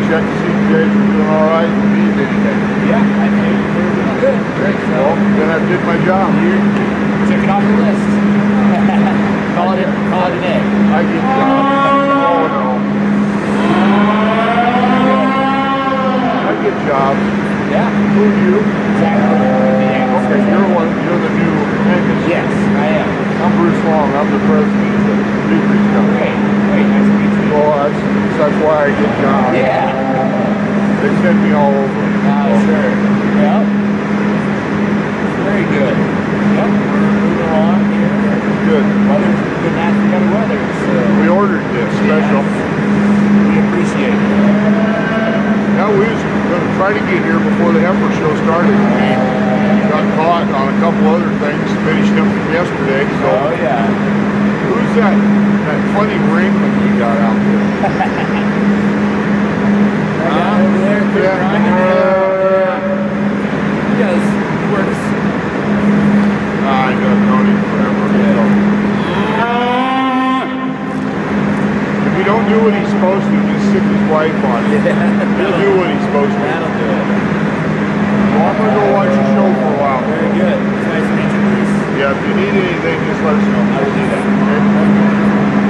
check to see if you guys are doing all right and need anything. Yeah, I think we're doing good. Great. So Well, then I did my job. you check it off the list. Call it a day. I get jobs. Oh no. I get jobs. Yeah. Who are you? Exactly. Okay, you're the new Angus. Yes, I am. I'm Bruce Long. I'm the president of the Beaveries Company. Great. Great. Nice to meet you. Well, that's why I get jobs. Yeah. They send me all over. Sure. Well, very good. Yep. We're moving along here. Good. Weather's good, nasty kind of weather. So We ordered this special. we appreciate it. Yeah, we was going to try to get here before the Heifer show started. We got caught on a couple other things, finished them from yesterday. So, Oh yeah. who's that funny ringman you got out there? Over there, Yeah. he does. He works. I got known him forever. So. If you don't do what he's supposed to, just sick his wife on you. He'll do what he's supposed to. That'll do it. Well, I'm going to go watch the show for a while. Very good. It's nice to meet you, Bruce. Yeah, if you need anything, just let us know. I will do that. Okay?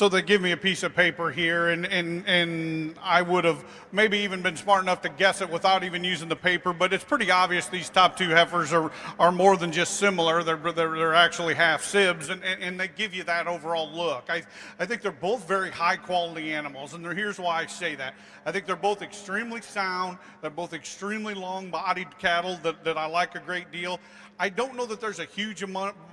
So they give me a piece of paper here, and I would have maybe even been smart enough to guess it without even using the paper. But it's pretty obvious these top two heifers are more than just similar. They're actually half sibs, and they give you that overall look. I think they're both very high quality animals, and here's why I say that. I think they're both extremely sound. They're both extremely long bodied cattle that I like a great deal. I don't know that there's a huge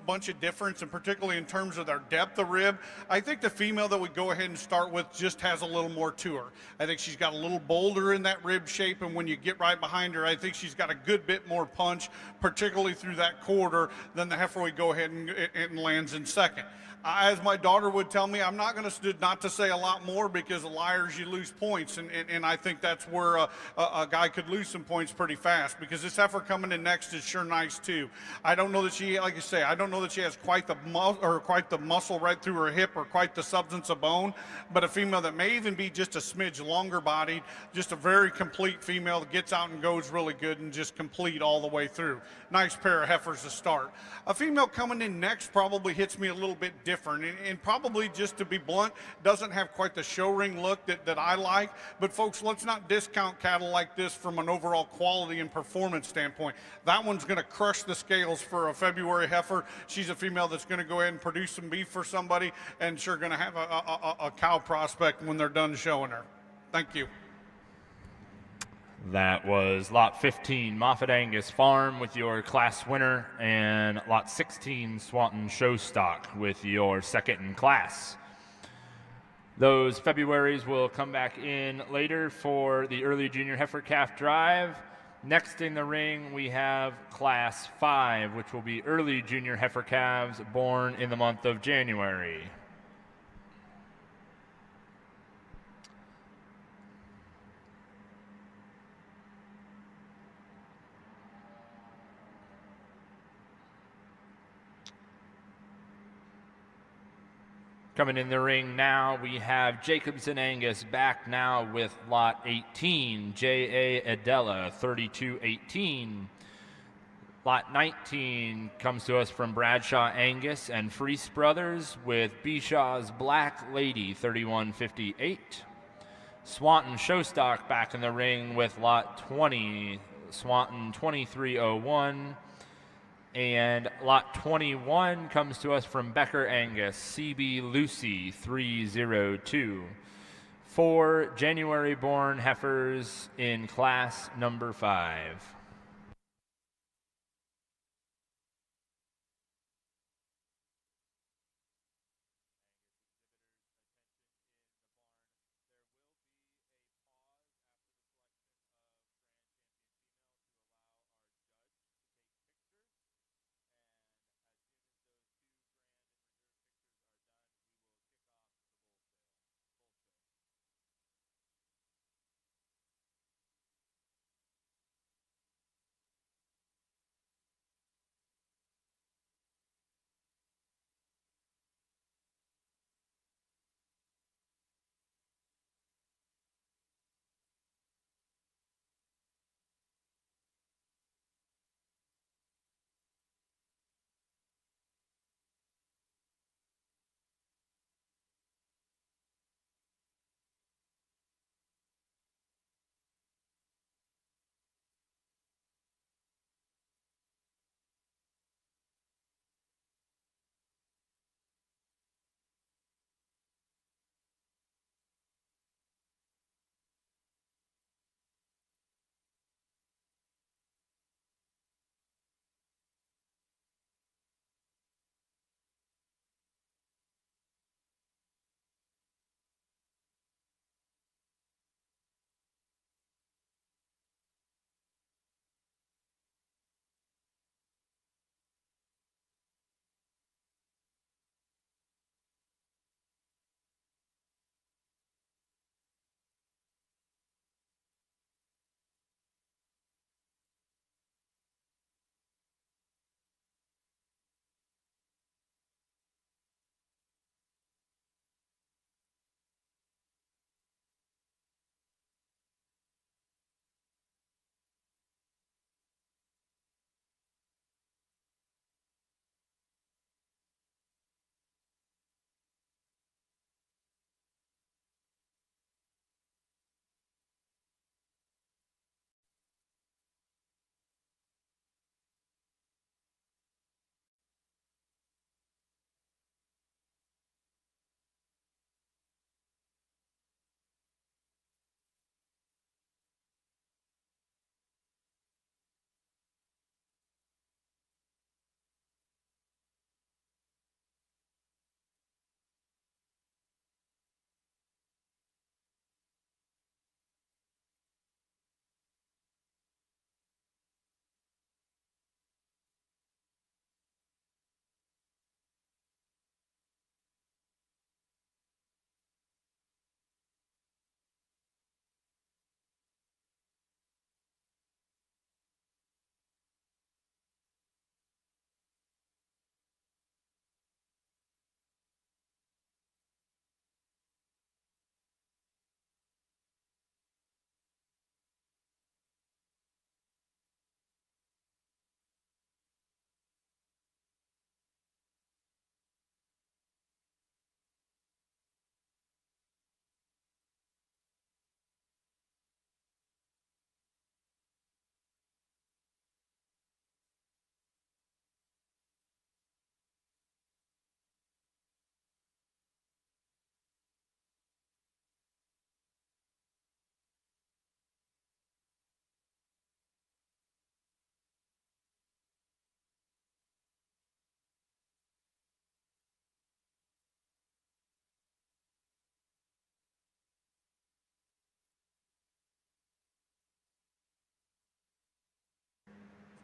bunch of difference, and particularly in terms of their depth of rib. I think the female that we go ahead and start with just has a little more to her. I think she's got a little bolder in that rib shape, and when you get right behind her, I think she's got a good bit more punch, particularly through that quarter, than the heifer we go ahead and lands in second. As my daughter would tell me, I'm not going to not to say a lot more, because liars, you lose points, and I think that's where a guy could lose some points pretty fast, because this heifer coming in next is sure nice too. I don't know that she, like I say, I don't know that she has quite the muscle right through her hip or quite the substance of bone, but a female that may even be just a smidge longer bodied, just a very complete female that gets out and goes really good and just complete all the way through. Nice pair of heifers to start. A female coming in next probably hits me a little bit different, and probably, just to be blunt, doesn't have quite the show ring look that I like. But folks, let's not discount cattle like this from an overall quality and performance standpoint. That one's going to crush the scales for a February heifer. She's a female that's going to go ahead and produce some beef for somebody, and sure going to have a cow prospect when they're done showing her. Thank you. That was lot 15, Moffat Angus Farm, with your class winner, and lot 16, Swanton Showstock, with your second in class. Those Februaries will come back in later for the early junior heifer calf drive. Next in the ring, we have class 5, which will be early junior heifer calves born in the month of January. Coming in the ring now, we have Jacobson Angus back now with lot 18, J.A. Adela, 3218. Lot 19 comes to us from Bradshaw Angus and Freese Brothers with Bishaw's Black Lady, 3158. Swanton Showstock back in the ring with lot 20, Swanton 2301. And lot 21 comes to us from Becker Angus, CB Lucy 302. 4 January born heifers in class number 5.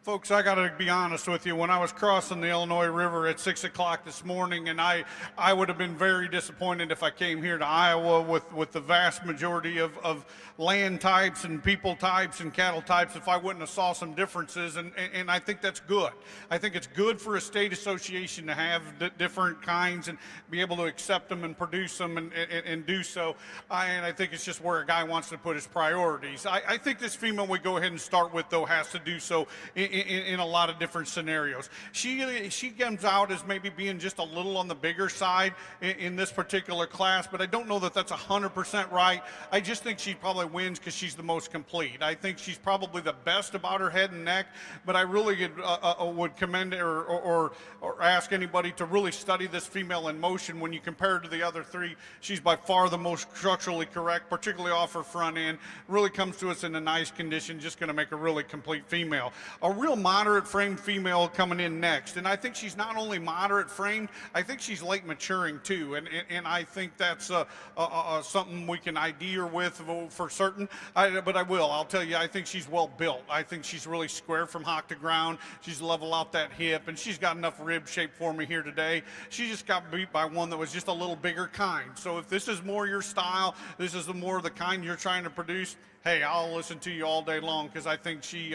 Folks, I got to be honest with you. When I was crossing the Illinois River at 6 o'clock this morning, and I would have been very disappointed if I came here to Iowa with the vast majority of land types and people types and cattle types if I wouldn't have saw some differences, and I think that's good. I think it's good for a state association to have different kinds and be able to accept them and produce them and do so. And I think it's just where a guy wants to put his priorities. I think this female we go ahead and start with, though, has to do so in a lot of different scenarios. She comes out as maybe being just a little on the bigger side in this particular class, but I don't know that that's 100% right. I just think she probably wins because she's the most complete. I think she's probably the best about her head and neck, but I really would commend or ask anybody to really study this female in motion. When you compare her to the other three, she's by far the most structurally correct, particularly off her front end. Really comes to us in a nice condition, just going to make a really complete female. A real moderate framed female coming in next, and I think she's not only moderate framed, I think she's late maturing too, and I think that's something we can ID her with for certain. But I'll tell you, I think she's well built. I think she's really square from hock to ground. She's level out that hip, and she's got enough rib shape for me here today. She just got beat by one that was just a little bigger kind. So if this is more your style, this is more the kind you're trying to produce, hey, I'll listen to you all day long, because I think she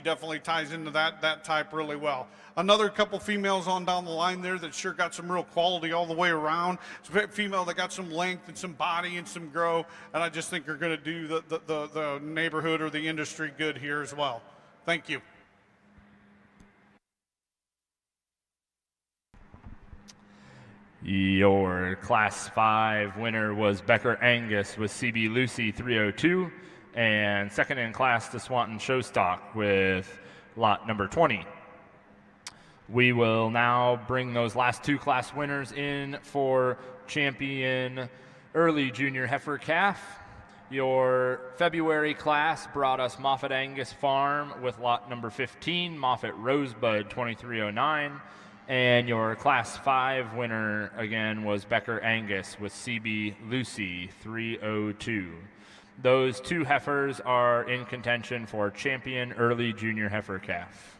definitely ties into that type really well. Another couple females on down the line there that sure got some real quality all the way around. It's a female that got some length and some body and some grow, and I just think are going to do the neighborhood or the industry good here as well. Thank you. Your Class 5 winner was Becker Angus with CB Lucy 302, and second in class to Swanton Showstock with lot number 20. We will now bring those last two class winners in for champion early junior heifer calf. Your February class brought us Moffett Angus Farm with lot number 15, Moffett Rosebud 2309. And your Class 5 winner, again, was Becker Angus with CB Lucy 302. Those two heifers are in contention for champion early junior heifer calf.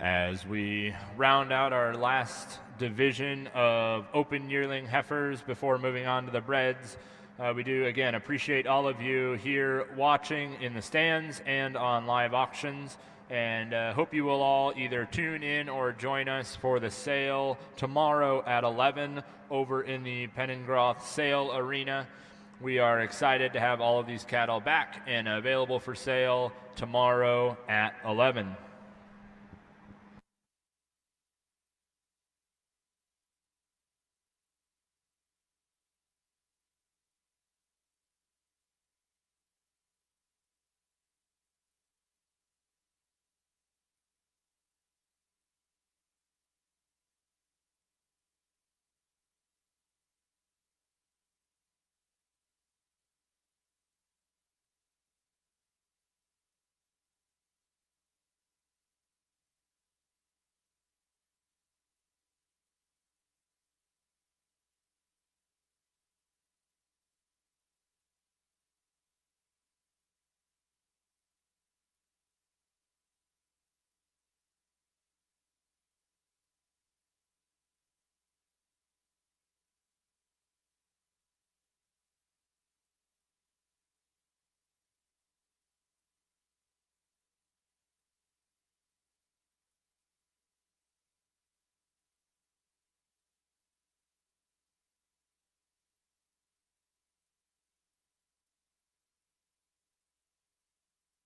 As we round out our last division of open yearling heifers before moving on to the breds, we do again appreciate all of you here watching in the stands and on live auctions, and hope you will all either tune in or join us for the sale tomorrow at 11 over in the Pennengroth Sale Arena. We are excited to have all of these cattle back and available for sale tomorrow at 11.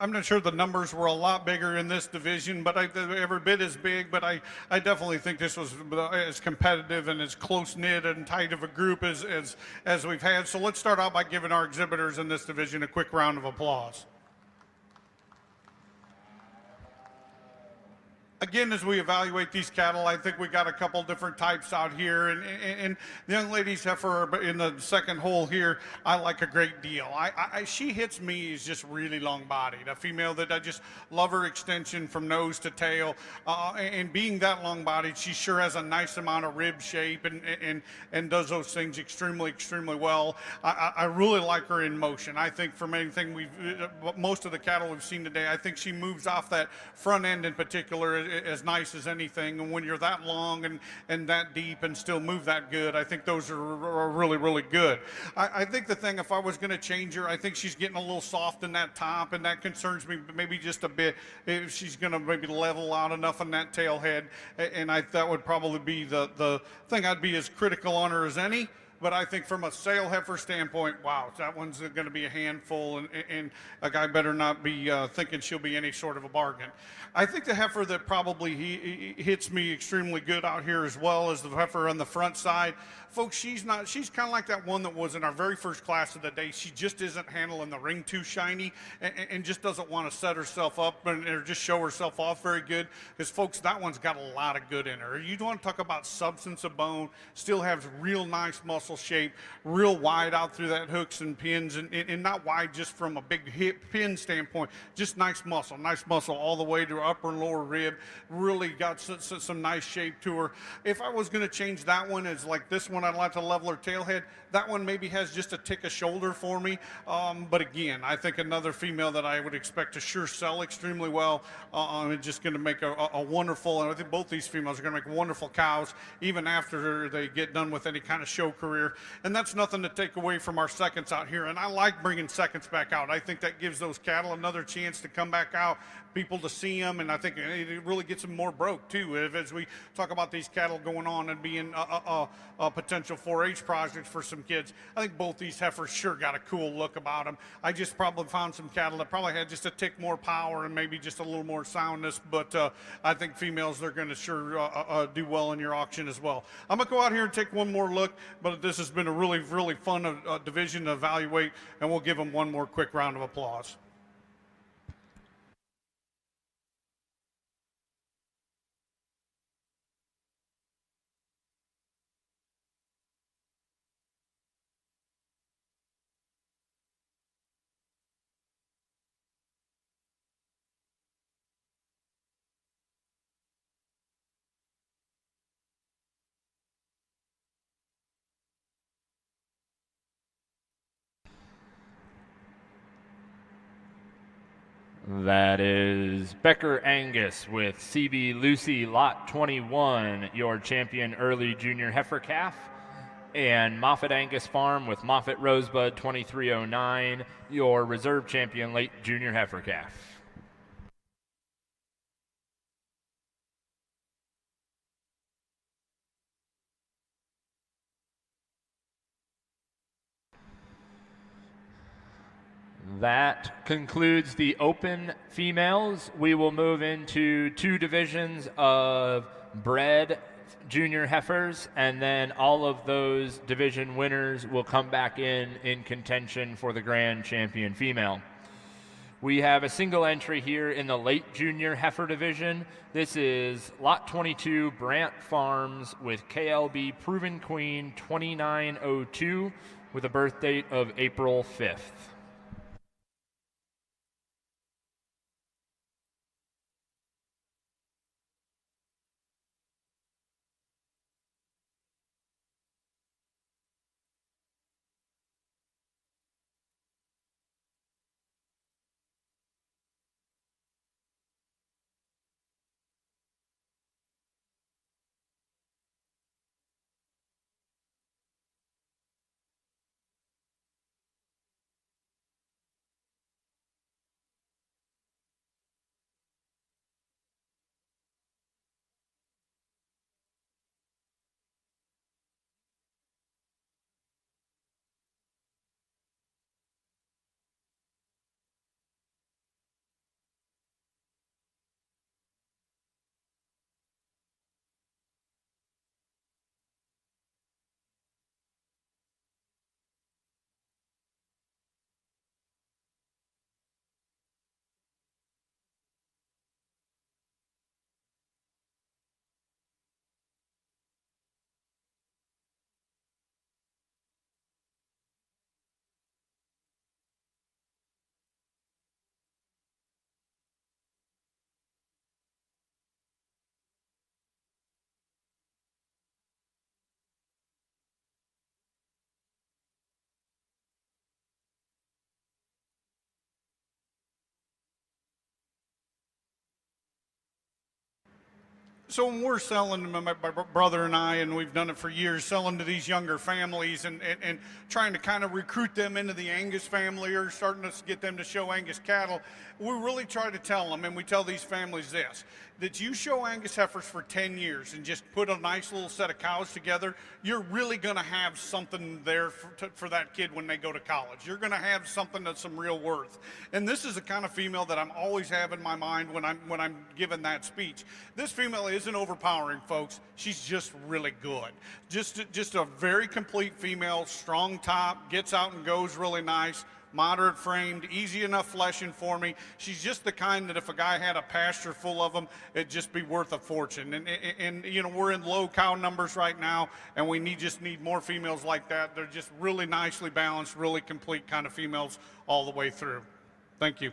I'm not sure the numbers were a lot bigger in this division, but every bit as big. But I definitely think this was as competitive and as close knit and tight of a group as we've had. So let's start out by giving our exhibitors in this division a quick round of applause. Again, as we evaluate these cattle, I think we got a couple different types out here, and the young lady's heifer in the second hole here, I like a great deal. She hits me as just really long-bodied, a female that I just love her extension from nose to tail, and being that long-bodied, she sure has a nice amount of rib shape and does those things extremely well. I really like her in motion. I think from anything most of the cattle we've seen today, I think she moves off that front end in particular as nice as anything. And when you're that long and that deep and still move that good, I think those are really good. I think the thing, if I was going to change her, I think she's getting a little soft in that top, and that concerns me maybe just a bit. If she's going to maybe level out enough on that tail head, and that would probably be the thing I'd be as critical on her as any. But I think from a sale heifer standpoint, wow, that one's going to be a handful, and a guy better not be thinking she'll be any sort of a bargain. I think the heifer that probably hits me extremely good out here as well is the heifer on the front side. Folks, she's kind of like that one that was in our very first class of the day. She just isn't handling the ring too shiny and just doesn't want to set herself up or just show herself off very good. Because, folks, that one's got a lot of good in her. You want to talk about substance of bone, still has real nice muscle shape, real wide out through that hooks and pins, and not wide just from a big hip pin standpoint, just nice muscle all the way to upper and lower rib. Really got some nice shape to her. If I was going to change that one as like this one, I'd like to level her tail head. That one maybe has just a tick of shoulder for me. But again, I think another female that I would expect to sure sell extremely well, and just going to make a wonderful, and I think both these females are going to make wonderful cows even after they get done with any kind of show career. And that's nothing to take away from our seconds out here. And I like bringing seconds back out. I think that gives those cattle another chance to come back out, people to see them, and I think it really gets them more broke too. As we talk about these cattle going on and being a potential 4-H projects for some kids, I think both these heifers sure got a cool look about them. I just probably found some cattle that probably had just a tick more power and maybe just a little more soundness, but I think females, they're going to sure do well in your auction as well. I'm going to go out here and take one more look, but this has been a really fun division to evaluate, and we'll give them one more quick round of applause. That is Becker Angus with CB Lucy Lot 21, your champion early junior heifer calf, and Moffat Angus Farm with Moffat Rosebud 2309, your reserve champion late junior heifer calf. That concludes the open females. We will move into two divisions of bred junior heifers, and then all of those division winners will come back in contention for the grand champion female. We have a single entry here in the late junior heifer division. This is Lot 22 Brant Farms with KLB Proven Queen 2902 with a birth date of April 5th. So when we're selling, my brother and I, and we've done it for years, selling to these younger families and trying to kind of recruit them into the Angus family or starting to get them to show Angus cattle, we really try to tell them, and we tell these families this, that you show Angus heifers for 10 years and just put a nice little set of cows together, you're really going to have something there for that kid when they go to college. You're going to have something that's some real worth. And this is the kind of female that I'm always have in my mind when I'm giving that speech. This female isn't overpowering, folks. She's just really good. Just a very complete female, strong top, gets out and goes really nice, moderate framed, easy enough fleshing for me. She's just the kind that if a guy had a pasture full of them, it'd just be worth a fortune. And you know, we're in low cow numbers right now, and we just need more females like that. They're just really nicely balanced, really complete kind of females all the way through. Thank you.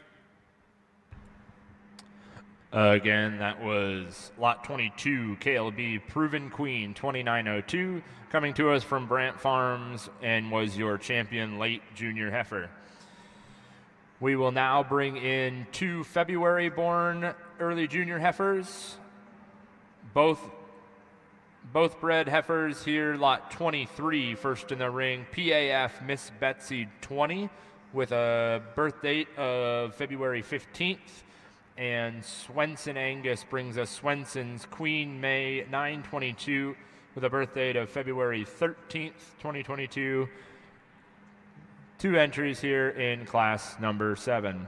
Again, that was lot 22, KLB Proven Queen 2902, coming to us from Brant Farms and was your champion late junior heifer. We will now bring in 2 February-born early junior heifers, both bred heifers here, lot 23, first in the ring, PAF Miss Betsy 20, with a birth date of February 15th. And Swenson Angus brings us Swenson's Queen May 922 with a birth date of February 13th, 2022. 2 entries here in class number 7.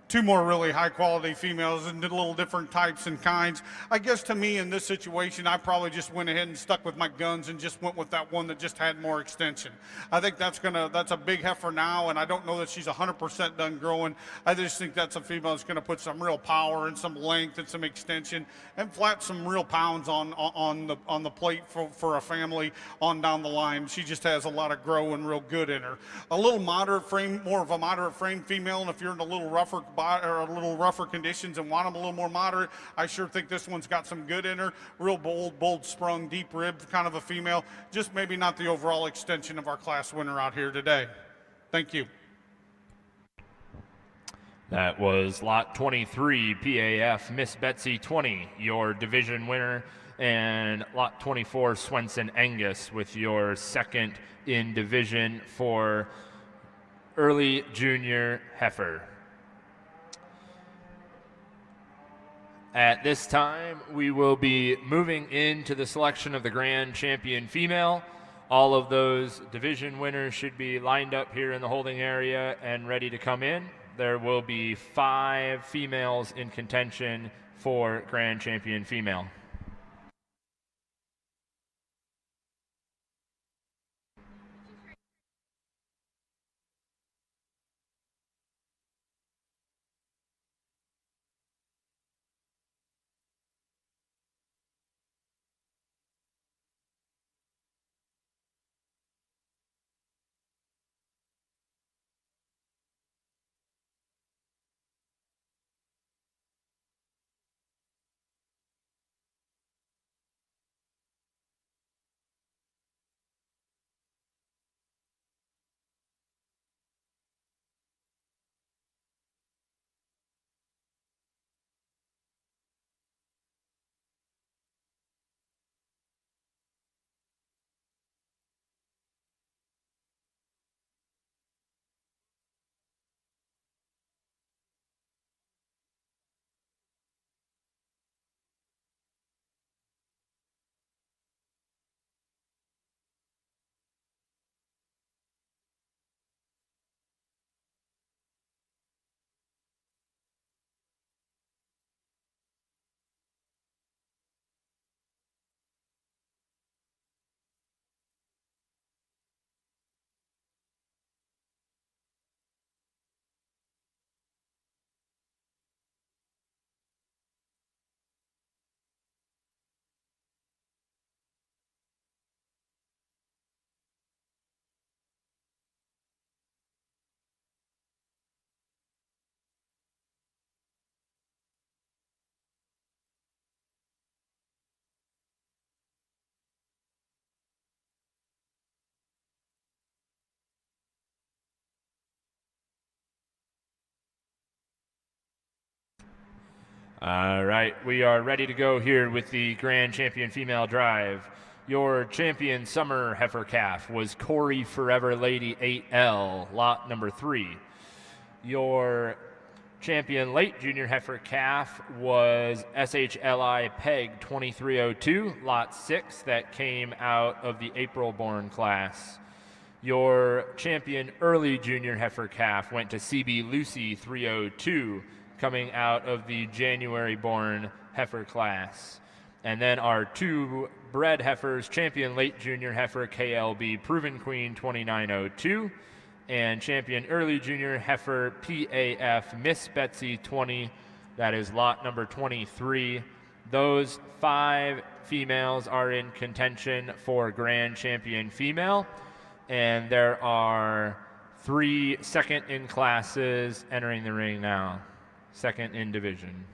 Two more really high quality females and did a little different types and kinds. I guess to me in this situation, I probably just went ahead and stuck with my guns and just went with that one that just had more extension. I think that's a big heifer now, and I don't know that she's 100% done growing. I just think that's a female that's gonna put some real power and some length and some extension and flat some real pounds on the plate for a family on down the line. She just has a lot of grow and real good in her. A little moderate frame, more of a moderate frame female, and if you're in a little rougher conditions and want them a little more moderate, I sure think this one's got some good in her. Real bold sprung, deep ribbed kind of a female. Just maybe not the overall extension of our class winner out here today. Thank you. That was lot 23, PAF Miss Betsy 20, your division winner, and lot 24, Swenson Angus with your second in division for early junior heifer. At this time, we will be moving into the selection of the grand champion female. All of those division winners should be lined up here in the holding area and ready to come in. There will be 5 females in contention for Grand Champion Female. All right, we are ready to go here with the Grand Champion Female Drive. Your champion summer heifer calf was Corey Forever Lady 8L, lot number 3. Your champion late junior heifer calf was SHLI Peg 2302, lot 6, that came out of the April born class. Your champion early junior heifer calf went to CB Lucy 302, coming out of the January born heifer class. And then our 2 bred heifers, champion late junior heifer KLB Proven Queen 2902, and champion early junior heifer PAF Miss Betsy 20, that is lot number 23. Those 5 females are in contention for Grand Champion Female, and there are 3 second in classes entering the ring now. Second in division.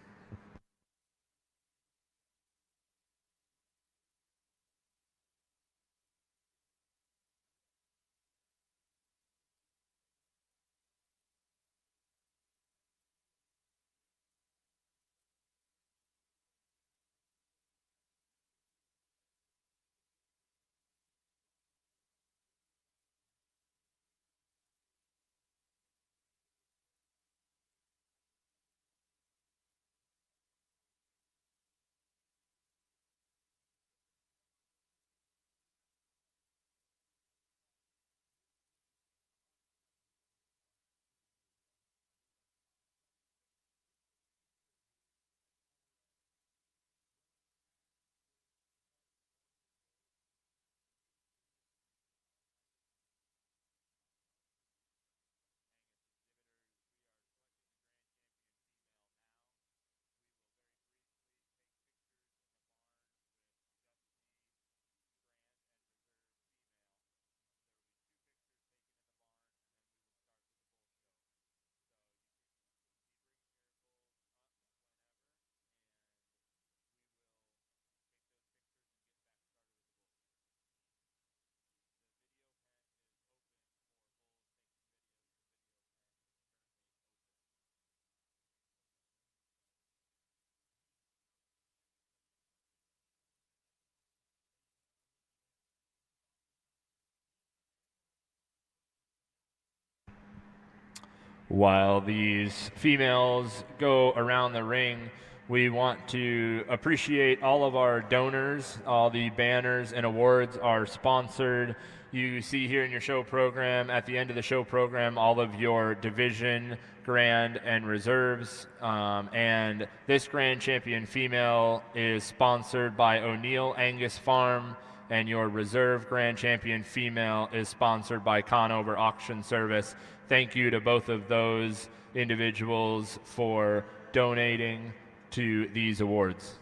While these females go around the ring, We want to appreciate all of our donors. All the banners and awards are sponsored. You see here in your show program, at the end of the show program, all of your division, grand, and reserves. And this Grand Champion female is sponsored by O'Neill Angus Farm, and your reserve Grand Champion female is sponsored by Conover Auction Service. Thank you to both of those individuals for donating to these awards.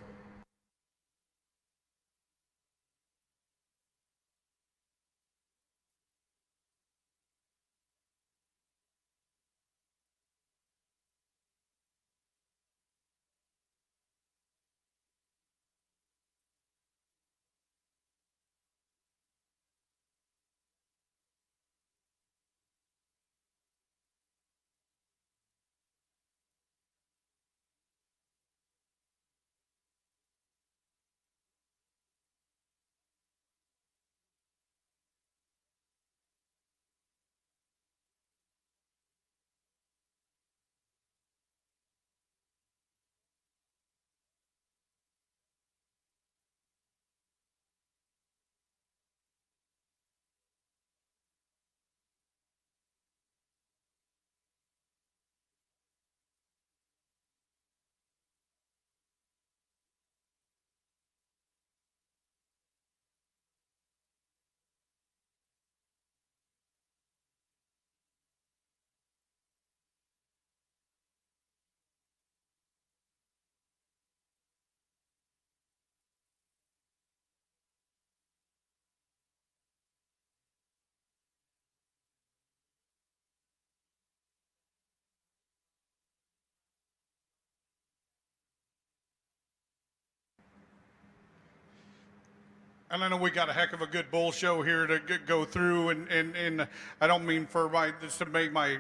And I know we got a heck of a good bull show here to go through, and I don't mean for this to make my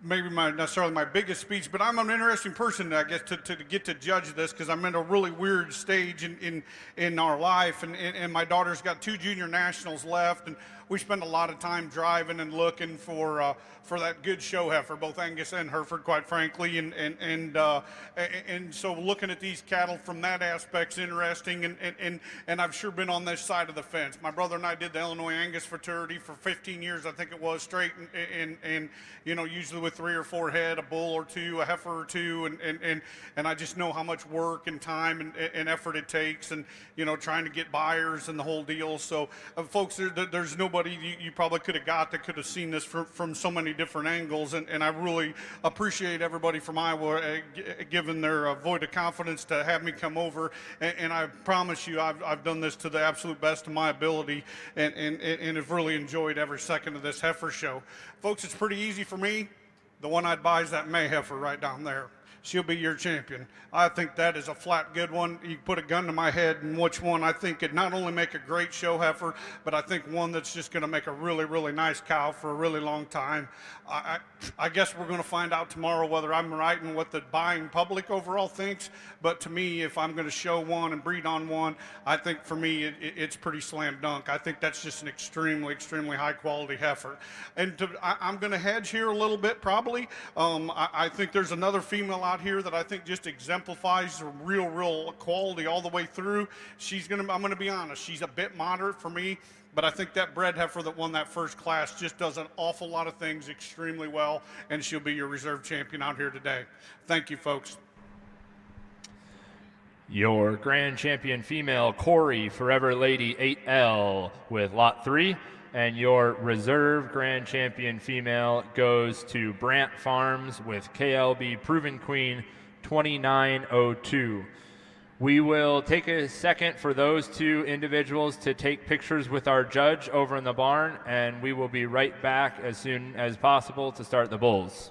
maybe my necessarily my biggest speech, but I'm an interesting person, I guess, to get to judge this, because I'm in a really weird stage in our life, and my daughter's got 2 junior nationals left, and we spend a lot of time driving and looking for that good show heifer, both Angus and Hereford, quite frankly, and so looking at these cattle from that aspect's interesting, and I've sure been on this side of the fence. My brother and I did the Illinois Angus fraternity for 15 years, I think it was, straight, and you know, usually with 3 or 4 head, a bull or 2, a heifer or 2, and I just know how much work and time and effort it takes, and you know, trying to get buyers and the whole deal. So folks, there's nobody you probably could have got that could have seen this from so many different angles, and I really appreciate everybody from Iowa giving their vote of confidence to have me come over, and I promise you I've done this to the absolute best of my ability, and have really enjoyed every second of this heifer show. Folks, it's pretty easy for me. The one I'd buy is that May heifer right down there. She'll be your champion. I think that is a flat good one. You put a gun to my head and which one I think could not only make a great show heifer, but I think one that's just going to make a really, really nice cow for a really long time. I guess we're going to find out tomorrow whether I'm right and what the buying public overall thinks. But to me, if I'm going to show one and breed on one, I think for me it's pretty slam dunk. I think that's just an extremely, extremely high quality heifer. And I'm going to hedge here a little bit probably. I think there's another female out here that I think just exemplifies real quality all the way through. I'm going to be honest, she's a bit moderate for me, but I think that Bred heifer that won that first class just does an awful lot of things extremely well, and she'll be your reserve champion out here today. Thank you, folks. Your Grand Champion female, Corey Forever Lady 8L with Lot 3. And your reserve Grand Champion female goes to Brant Farms with KLB Proven Queen 2902. We will take a second for those 2 individuals to take pictures with our judge over in the barn, and we will be right back as soon as possible to start the bulls.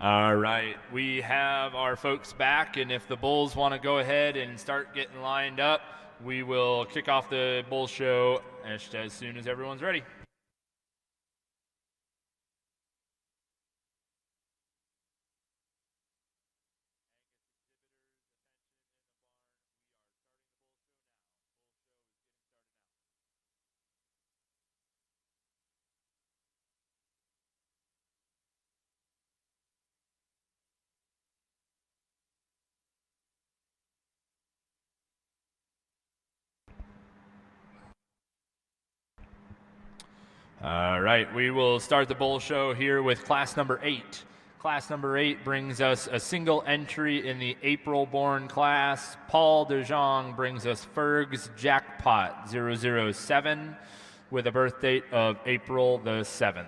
All right, we have our folks back, and if the bulls want to go ahead and start getting lined up, we will kick off the bull show as soon as everyone's ready. All right, we will start the bull show here with class number 8. Class number 8 brings us a single entry in the April-born class. Paul DeJong brings us Ferg's Jackpot 007 with a birth date of April the 7th.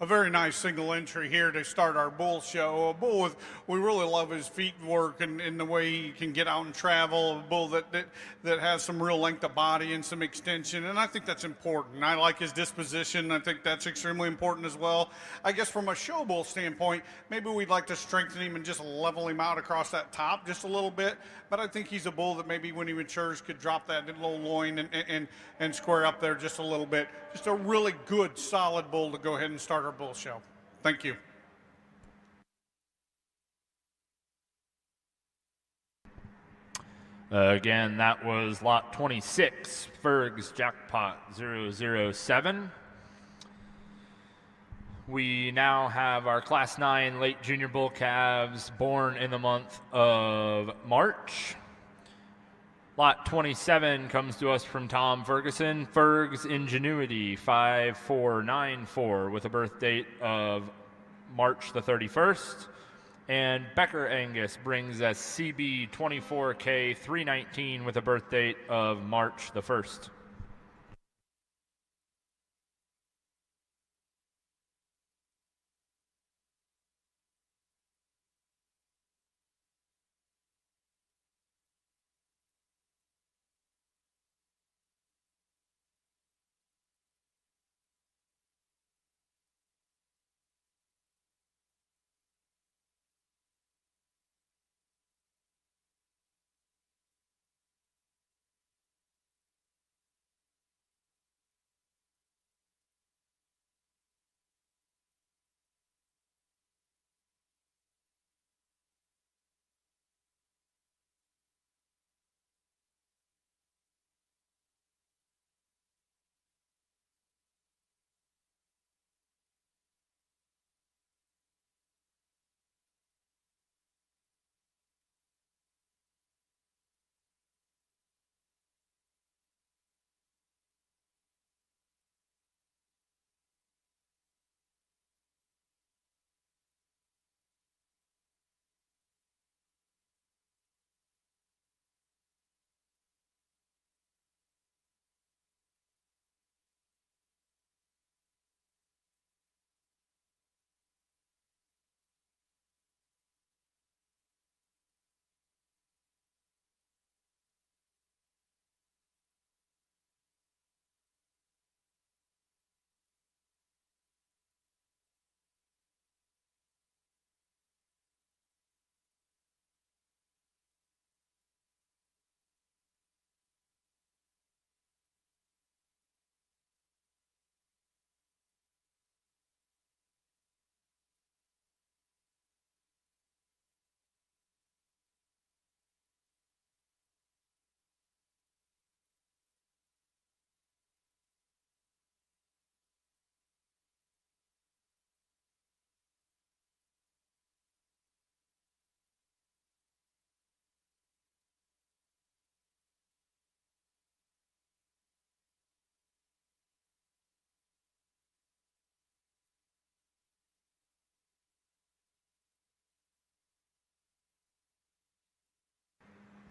A very nice single entry here to start our bull show. A bull we really love his feet work and the way he can get out and travel. A bull that has some real length of body and some extension, and I think that's important. I like his disposition. I think that's extremely important as well. I guess from a show bull standpoint, maybe we'd like to strengthen him and just level him out across that top just a little bit. But I think he's a bull that maybe when he matures could drop that little loin and square up there just a little bit. Just a really good, solid bull to go ahead and start our bull show. Thank you. Again, that was lot 26, Ferg's Jackpot 007. We now have our Class 9 late junior bull calves born in the month of March. Lot 27 comes to us from Tom Ferguson, Ferg's Ingenuity 5494 with a birth date of March the 31st. And Becker Angus brings us CB 24K 319 with a birth date of March the 1st.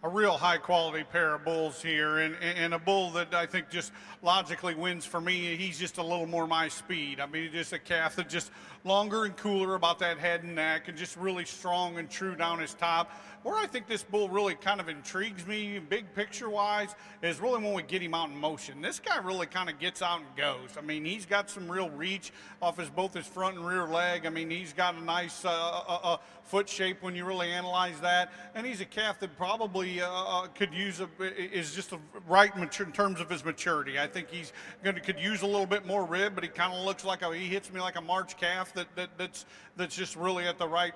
a real high quality pair of bulls here, and a bull that I think just logically wins for me. He's just a little more my speed. I mean, just a calf that just longer and cooler about that head and neck, and just really strong and true down his top. Where I think this bull really kind of intrigues me, big picture wise, is really when we get him out in motion. This guy really kind of gets out and goes. I mean, he's got some real reach off both his front and rear leg. I mean, he's got a nice foot shape when you really analyze that, and he's a calf that probably could use is just right mature in terms of his maturity. I think he's could use a little bit more rib, but he kind of looks like he hits me like a March calf that's just really at the right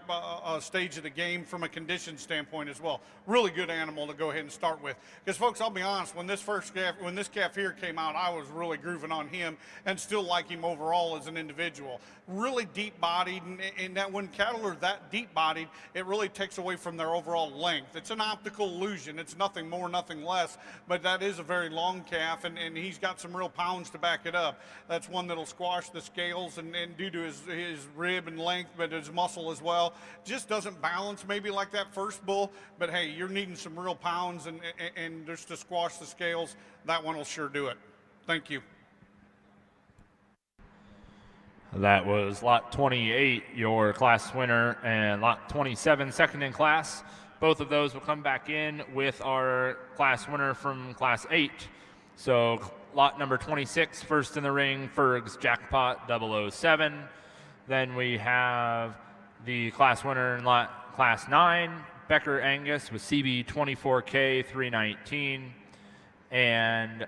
stage of the game from a condition standpoint as well. Really good animal to go ahead and start with. Because folks, I'll be honest, when this calf here came out, I was really grooving on him and still like him overall as an individual. Really deep bodied, and that when cattle are that deep bodied, it really takes away from their overall length. It's an optical illusion. It's nothing more, nothing less, but that is a very long calf, and he's got some real pounds to back it up. That's one that'll squash the scales, and due to his rib and length, but his muscle as well, just doesn't balance maybe like that first bull. But hey, you're needing some real pounds and just to squash the scales, that one will sure do it. Thank you. That was lot 28, your class winner, and lot 27, second in class. Both of those will come back in with our class winner from class 8. So lot number 26, first in the ring, Ferg's Jackpot 007. Then we have the class winner in lot class 9, Becker Angus with CB 24K 319. And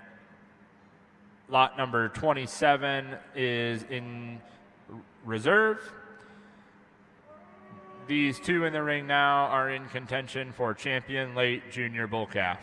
lot number 27 is in reserve. These two in the ring now are in contention for champion late junior bull calf.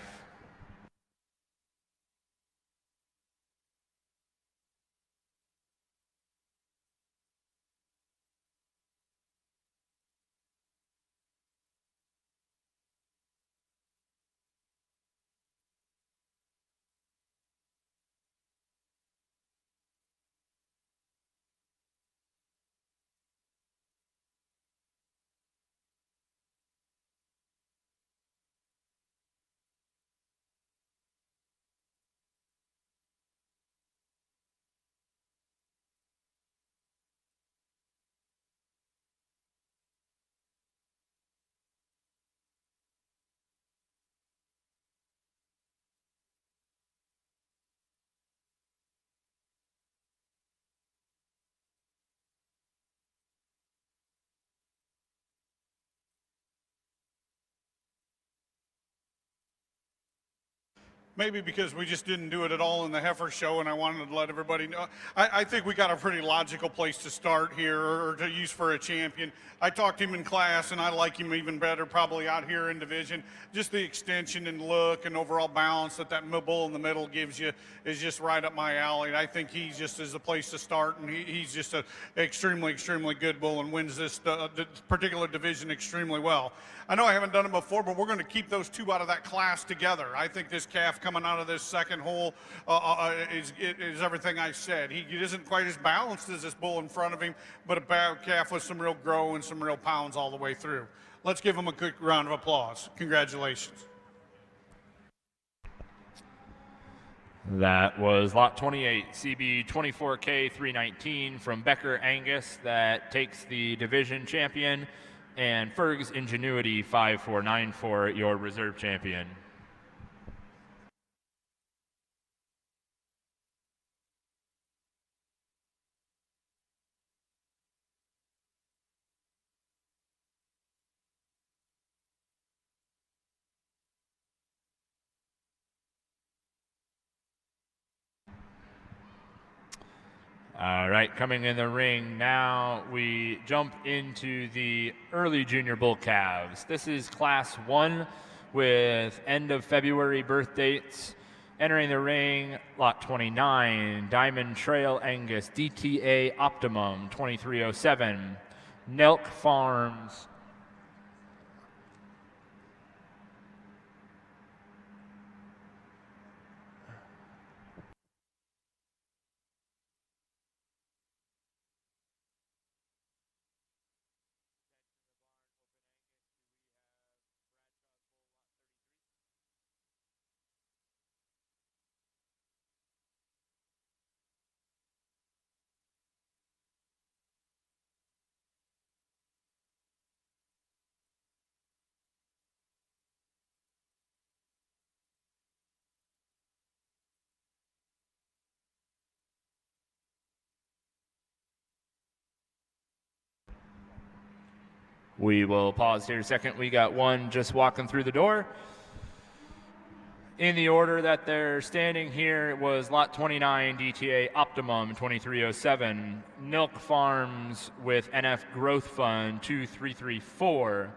Maybe because we just didn't do it at all in the Heifer show, and I wanted to let everybody know. I think we got a pretty logical place to start here, or to use for a champion. I talked to him in class, and I like him even better probably out here in division. Just the extension and look and overall balance that bull in the middle gives you is just right up my alley. And I think he just is the place to start, and he's just an extremely, extremely good bull and wins this particular division extremely well. I know I haven't done it before, but we're going to keep those two out of that class together. I think this calf coming out of this second hole is everything I said. He isn't quite as balanced as this bull in front of him, but a bad calf with some real grow and some real pounds all the way through. Let's give him a quick round of applause. Congratulations. That was lot 28, CB 24K 319 from Becker Angus that takes the division champion, and Ferg's Ingenuity 5494, your reserve champion. All right, coming in the ring now, we jump into the early junior bull calves. This is class 1 with end of February birth dates. Entering the ring, lot 29, Diamond Trail Angus DTA Optimum 2307, Nelk Farms We will pause here a second. We got one just walking through the door. In the order that they're standing here, it was lot 29, DTA Optimum 2307, Milk Farms with NF Growth Fund 2334,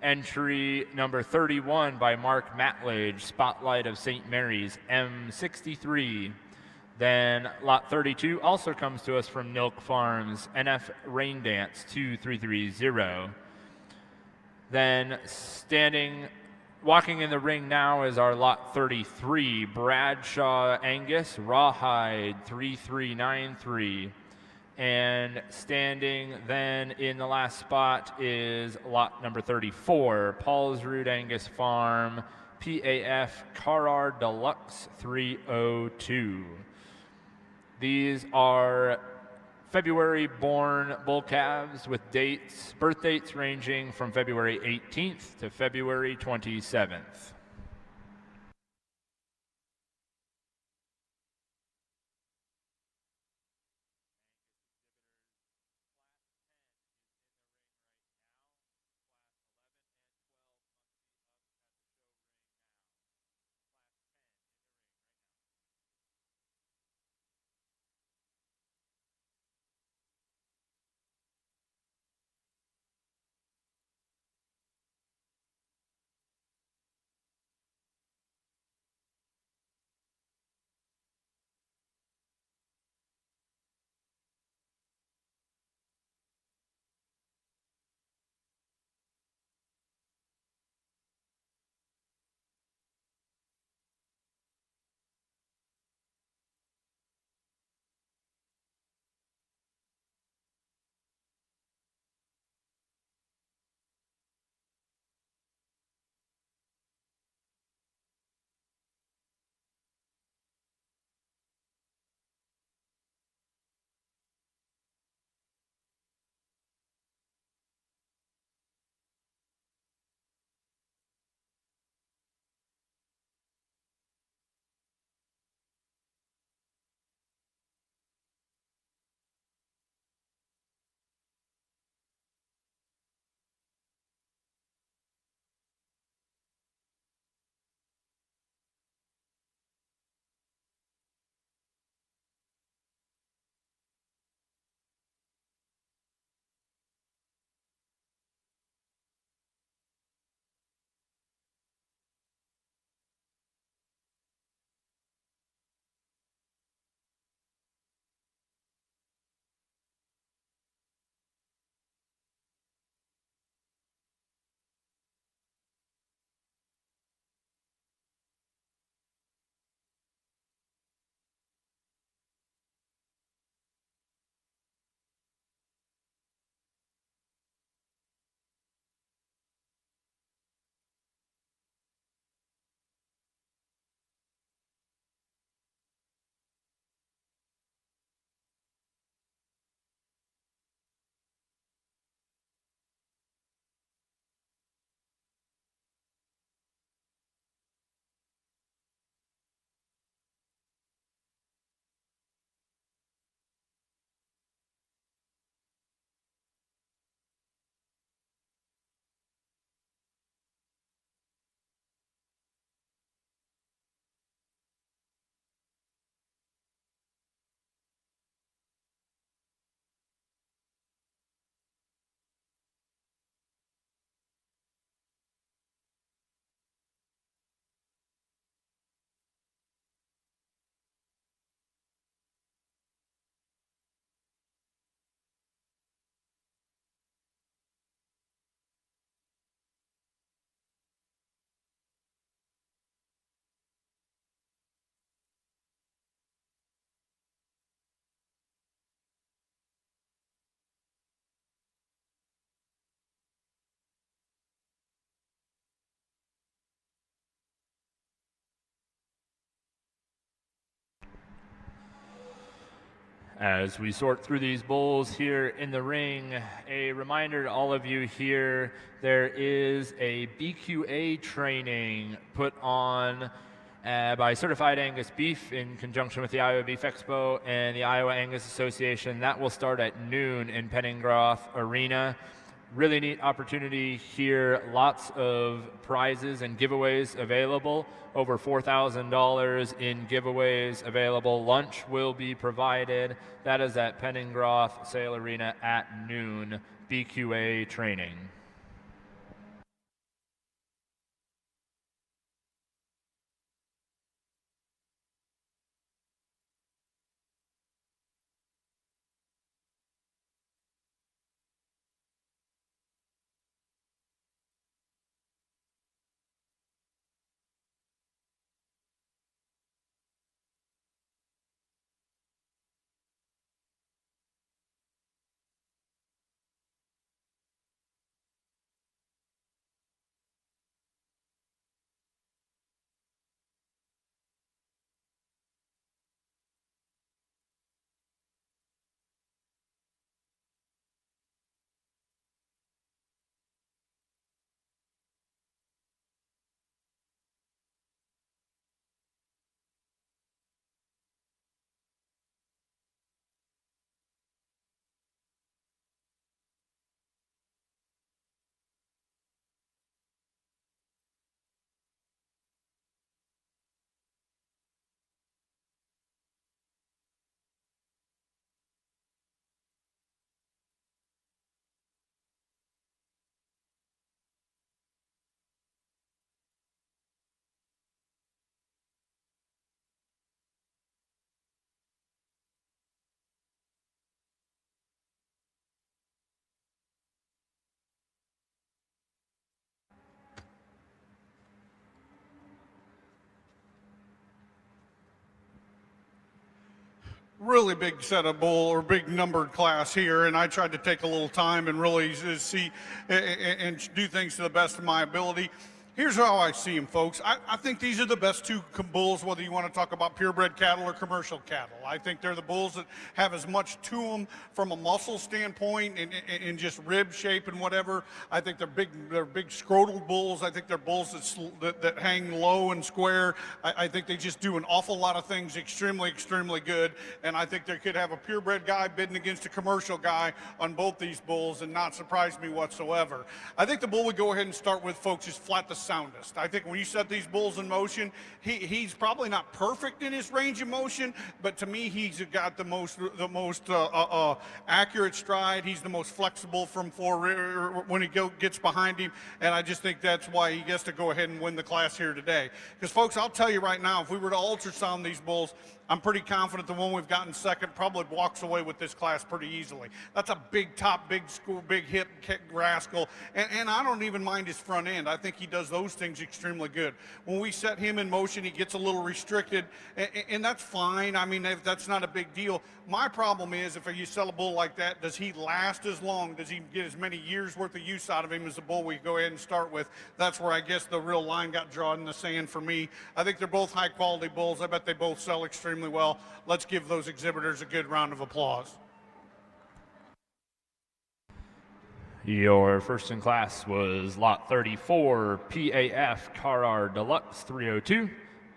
entry number 31 by Mark Matlage, Spotlight of St. Mary's M63. Then lot 32 also comes to us from Milk Farms, NF Rain Dance 2330. Then walking in the ring now is our lot 33, Bradshaw Angus, Rawhide 3393. And standing then in the last spot is lot number 34, Paul's Root Angus Farm, PAF Carrard Deluxe 302. These are February born bull calves with birth dates ranging from February 18th to February 27th. As we sort through these bulls here in the ring, a reminder to all of you here, there is a BQA training put on by Certified Angus Beef in conjunction with the Iowa Beef Expo and the Iowa Angus Association. That will start at noon in Penningroth Arena. Really neat opportunity here. Lots of prizes and giveaways available. Over $4,000 in giveaways available. Lunch will be provided. That is at Penningroth Sale Arena at noon. BQA training. Really big set of bull or big numbered class here, and I tried to take a little time and really see and do things to the best of my ability. Here's how I see them, folks. I think these are the best two bulls, whether you want to talk about purebred cattle or commercial cattle. I think they're the bulls that have as much to them from a muscle standpoint and just rib shape and whatever. I think they're big scrotal bulls. I think they're bulls that hang low and square. I think they just do an awful lot of things extremely good. And I think they could have a purebred guy bidding against a commercial guy on both these bulls and not surprise me whatsoever. I think the bull we go ahead and start with, folks, is Flat the soundest. I think when you set these bulls in motion, he's probably not perfect in his range of motion, but to me, he's got the most accurate stride. He's the most flexible from when he gets behind him, and I just think that's why he gets to go ahead and win the class here today. Because, folks, I'll tell you right now, if we were to ultrasound these bulls, I'm pretty confident the one we've gotten second probably walks away with this class pretty easily. That's a big top, big school, big hip rascal, and I don't even mind his front end. I think he does those things extremely good. When we set him in motion, he gets a little restricted, and that's fine. I mean, that's not a big deal. My problem is, if you sell a bull like that, does he last as long? Does he get as many years worth of use out of him as the bull we go ahead and start with? That's where I guess the real line got drawn in the sand for me. I think they're both high quality bulls. I bet they both sell extremely well. Let's give those exhibitors a good round of applause. Your first in class was lot 34, PAF Carrar Deluxe 302.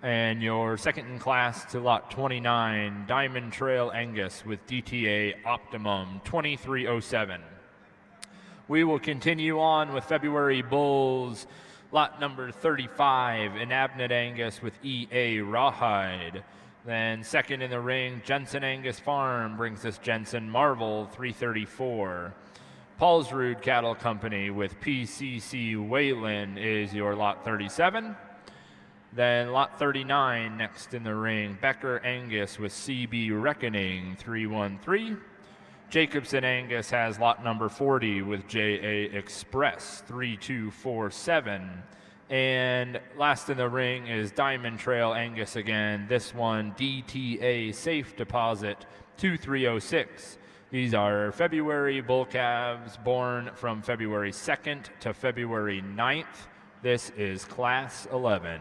And your second in class to lot 29, Diamond Trail Angus with DTA Optimum 2307. We will continue on with February bulls. Lot number 35, Inabnet Angus with EA Rawhide. Then second in the ring, Jensen Angus Farm brings us Jensen Marvel 334. Paulsrud Cattle Company with PCC Wayland is your lot 37. Then lot 39 next in the ring, Becker Angus with CB Reckoning 313. Jacobson Angus has lot number 40 with JA Express 3247. And last in the ring is Diamond Trail Angus again. This one, DTA Safe Deposit 2306. These are February bull calves born from February 2nd to February 9th. This is Class 11.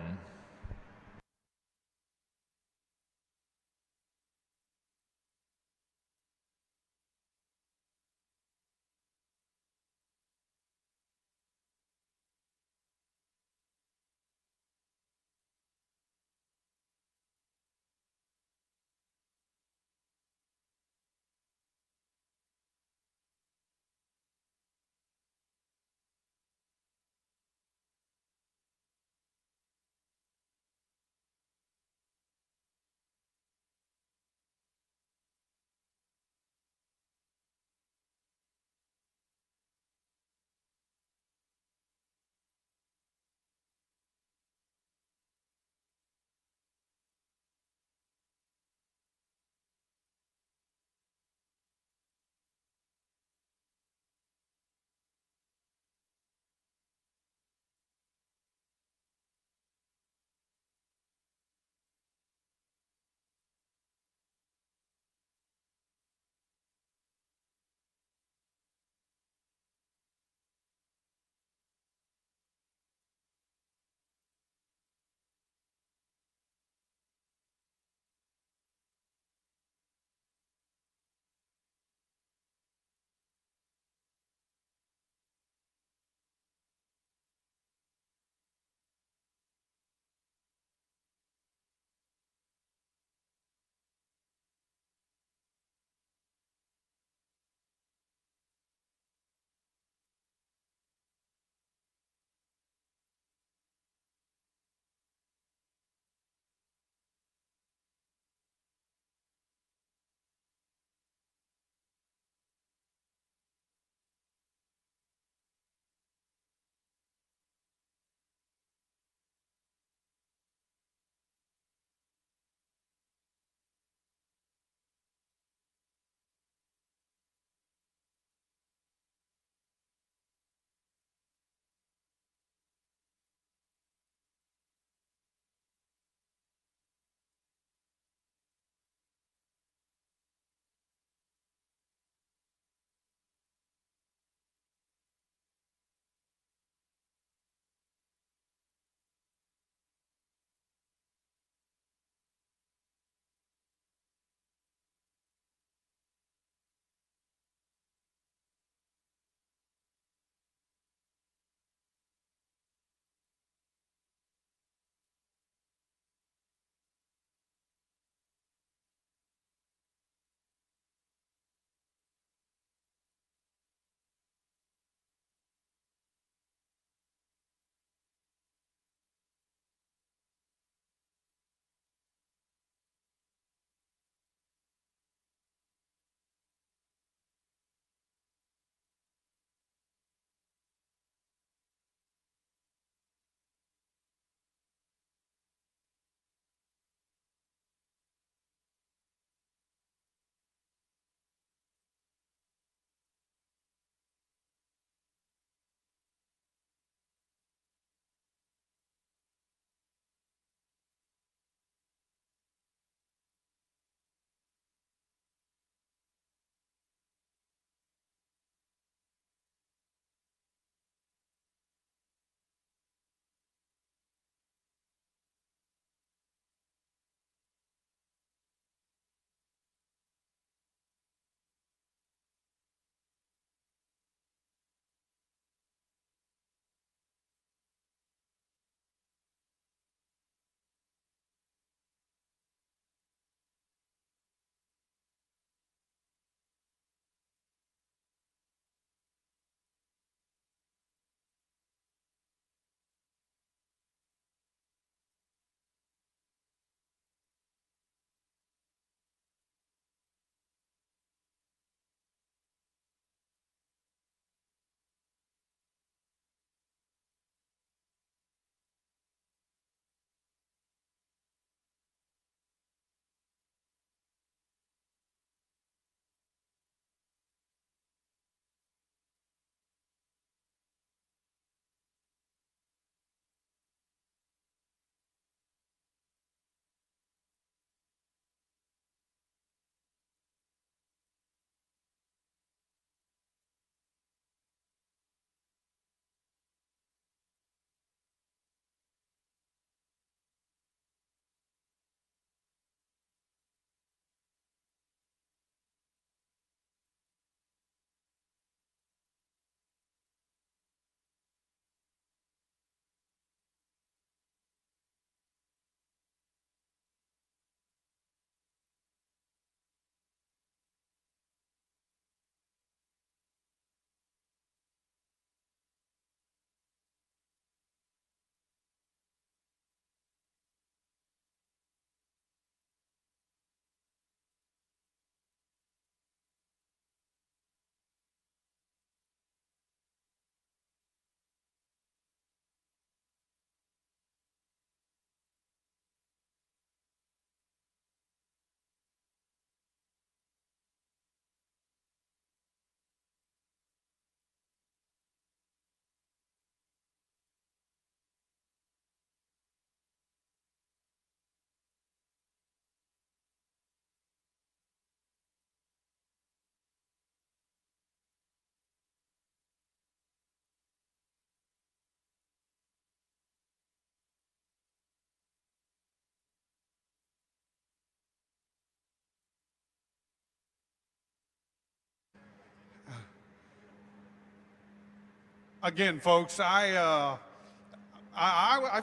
Again, folks, I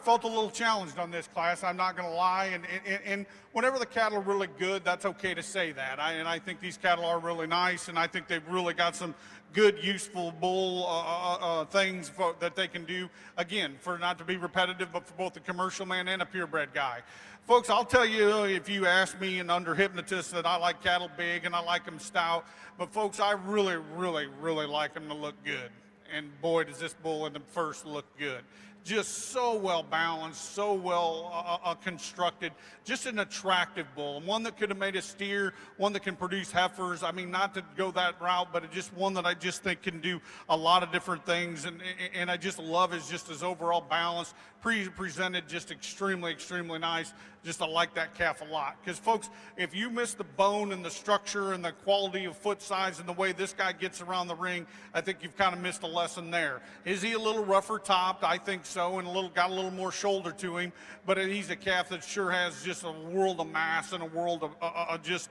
felt a little challenged on this class. I'm not going to lie. And whenever the cattle are really good, that's okay to say that. I think these cattle are really nice, and I think they've really got some good, useful bull things that they can do. Again, for not to be repetitive, but for both the commercial man and a purebred guy. Folks, I'll tell you, if you ask me and under hypnotist, that I like cattle big and I like them stout. But folks, I really, really, really like them to look good. And boy, does this bull in the first look good. Just so well balanced, so well constructed, just an attractive bull, and one that could have made a steer, one that can produce heifers. I mean, not to go that route, but it's just one that I just think can do a lot of different things, and I just love his overall balance, presented just extremely, extremely nice. Just I like that calf a lot. Because folks, if you miss the bone and the structure and the quality of foot size and the way this guy gets around the ring, I think you've kind of missed a lesson there. Is he a little rougher topped? I think so, and got a little more shoulder to him. But he's a calf that sure has just a world of mass and a world of just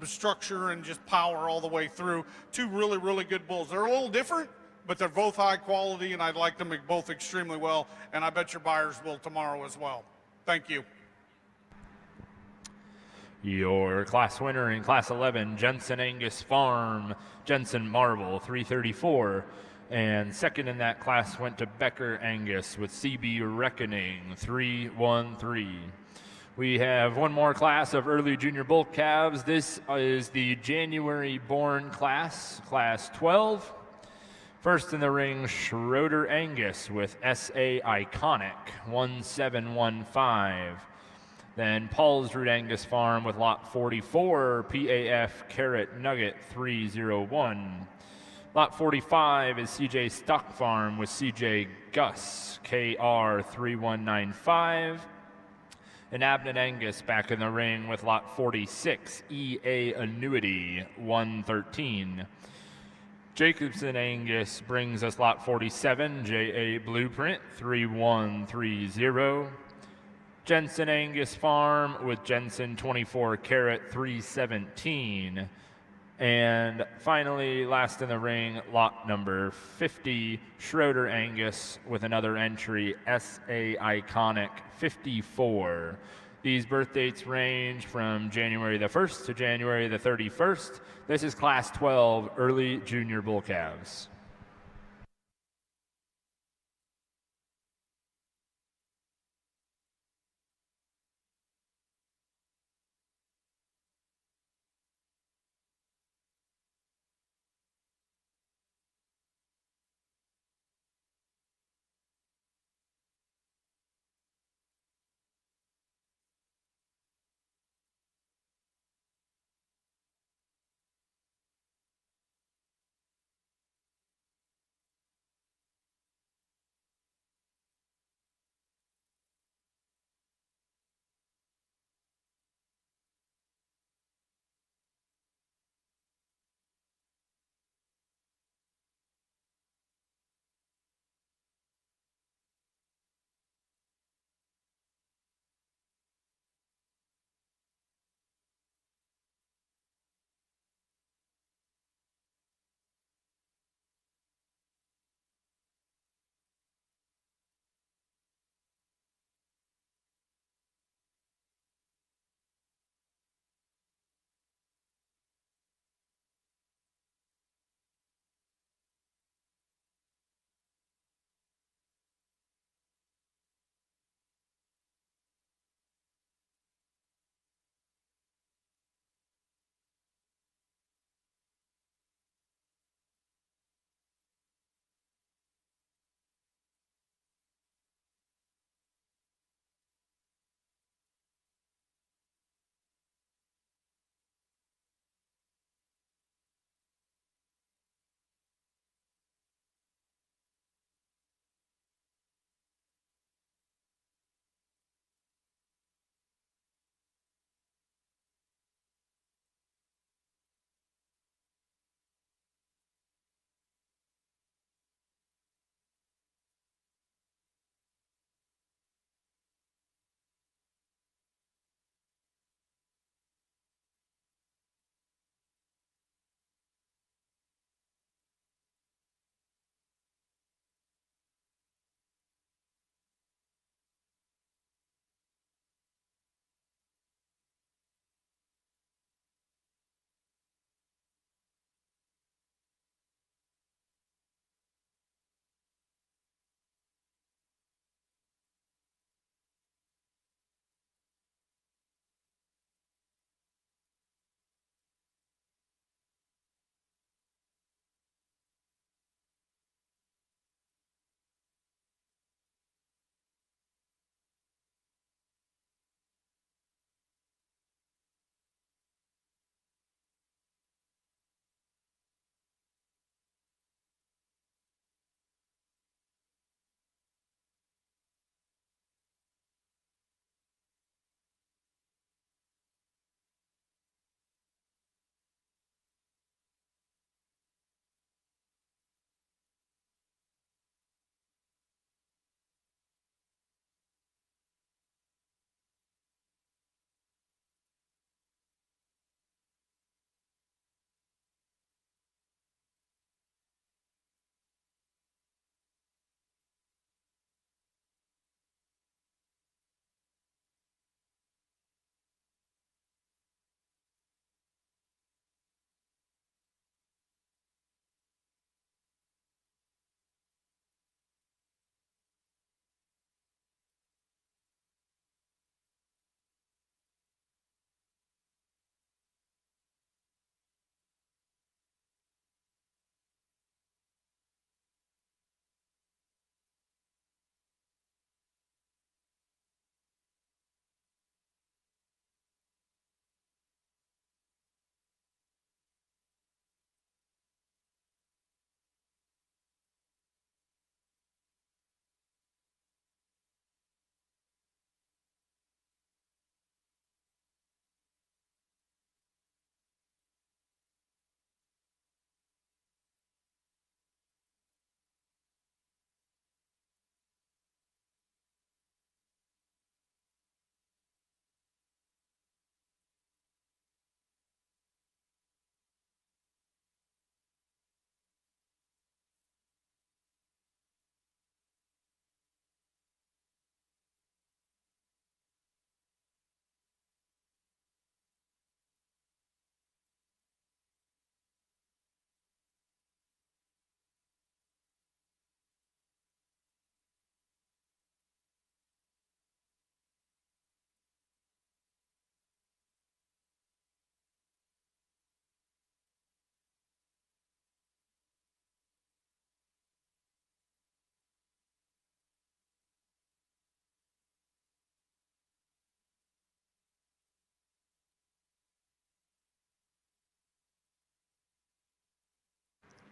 structure and just power all the way through. Two really, really good bulls. They're a little different, but they're both high quality, and I'd like them both extremely well, and I bet your buyers will tomorrow as well. Thank you. Your class winner in Class 11, Jensen Angus Farm, Jensen Marble, 334. And second in that class went to Becker Angus with CB Reckoning, 313. We have one more class of early junior bull calves. This is the January born class, Class 12. First in the ring, Schroeder Angus with SA Iconic, 1715. Then Paul's Root Angus Farm with lot 44, PAF Carrot Nugget 301. Lot 45 is CJ Stock Farm with CJ Gus, KR 3195. And Abnett Angus back in the ring with lot 46, EA Annuity 113. Jacobson Angus brings us lot 47, JA Blueprint 3130. Jensen Angus Farm with Jensen 24 Carat 317. And finally, last in the ring, lot number 50, Schroeder Angus with another entry, SA Iconic 54. These birth dates range from January the 1st to January the 31st. This is Class 12 Early Junior Bull Calves.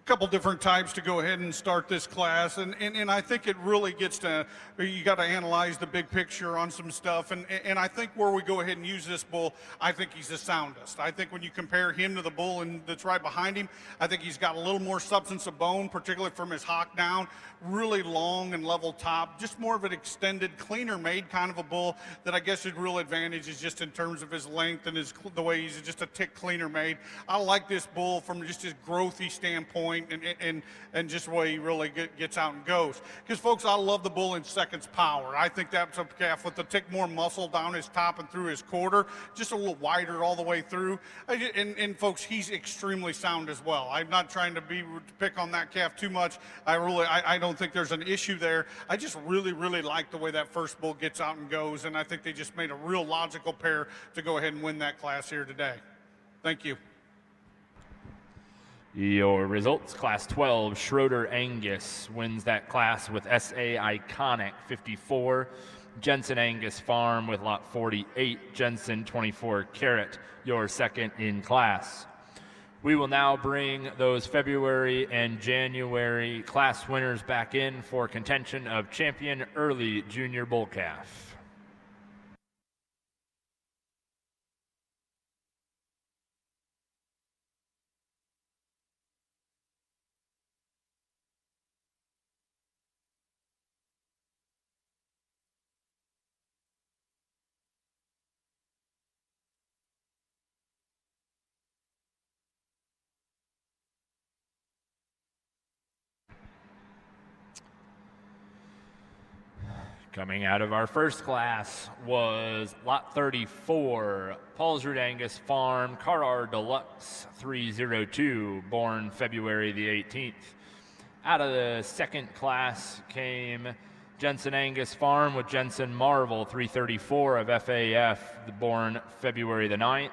couple different types to go ahead and start this class, and I think it really gets to, you got to analyze the big picture on some stuff, and I think where we go ahead and use this bull, I think he's the soundest. I think when you compare him to the bull that's right behind him, I think he's got a little more substance of bone, particularly from his hock down, really long and level top, just more of an extended, cleaner made kind of a bull that I guess his real advantage is just in terms of his length and the way he's just a tick cleaner made. I like this bull from just his growthy standpoint and just the way he really gets out and goes. Because folks, I love the bull in seconds power. I think that's a calf with a tick more muscle down his top and through his quarter, just a little wider all the way through. And folks, he's extremely sound as well. I'm not trying to pick on that calf too much. I don't think there's an issue there. I just really like the way that first bull gets out and goes, and I think they just made a real logical pair to go ahead and win that class here today. Thank you. Your results, Class 12, Schroeder Angus wins that class with SA Iconic 54, Jensen Angus Farm with lot 48, Jensen 24 Carat, your second in class. We will now bring those February and January class winners back in for contention of Champion Early Junior Bull Calf. Coming out of our first class was lot 34, Paulsrud Angus Farm, Carr Deluxe 302, born February the 18th. Out of the second class came Jensen Angus Farm with Jensen Marvel 334 of FAF, born February the 9th.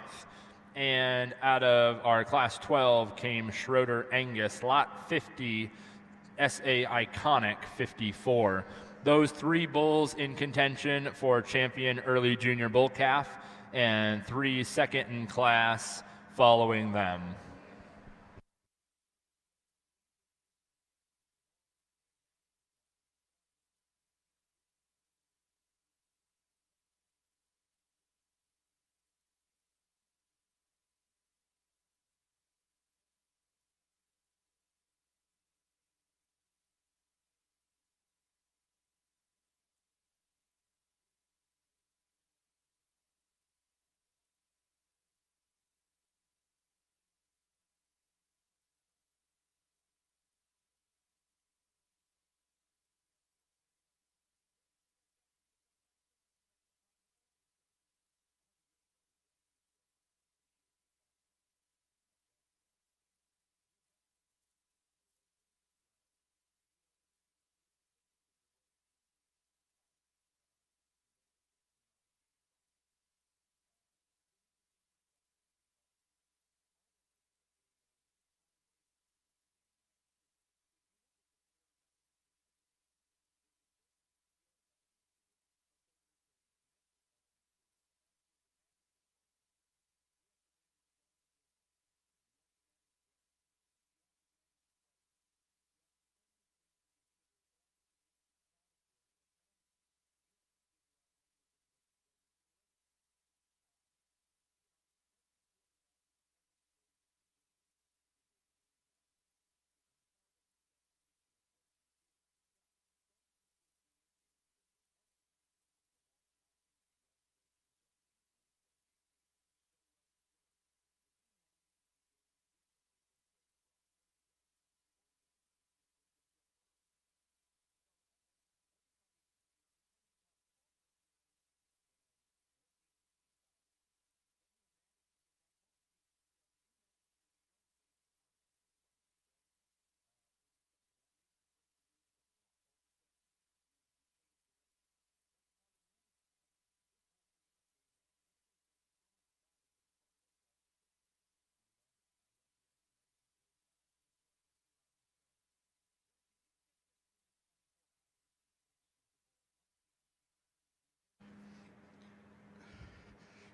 And out of our class 12 came Schroeder Angus, lot 50, SA Iconic 54. Those three bulls in contention for Champion Early Junior Bull Calf, and 3 second in class following them.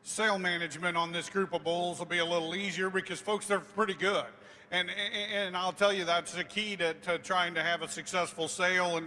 Sale management on this group of bulls will be a little easier because folks, they're pretty good. And I'll tell you, that's the key to trying to have a successful sale,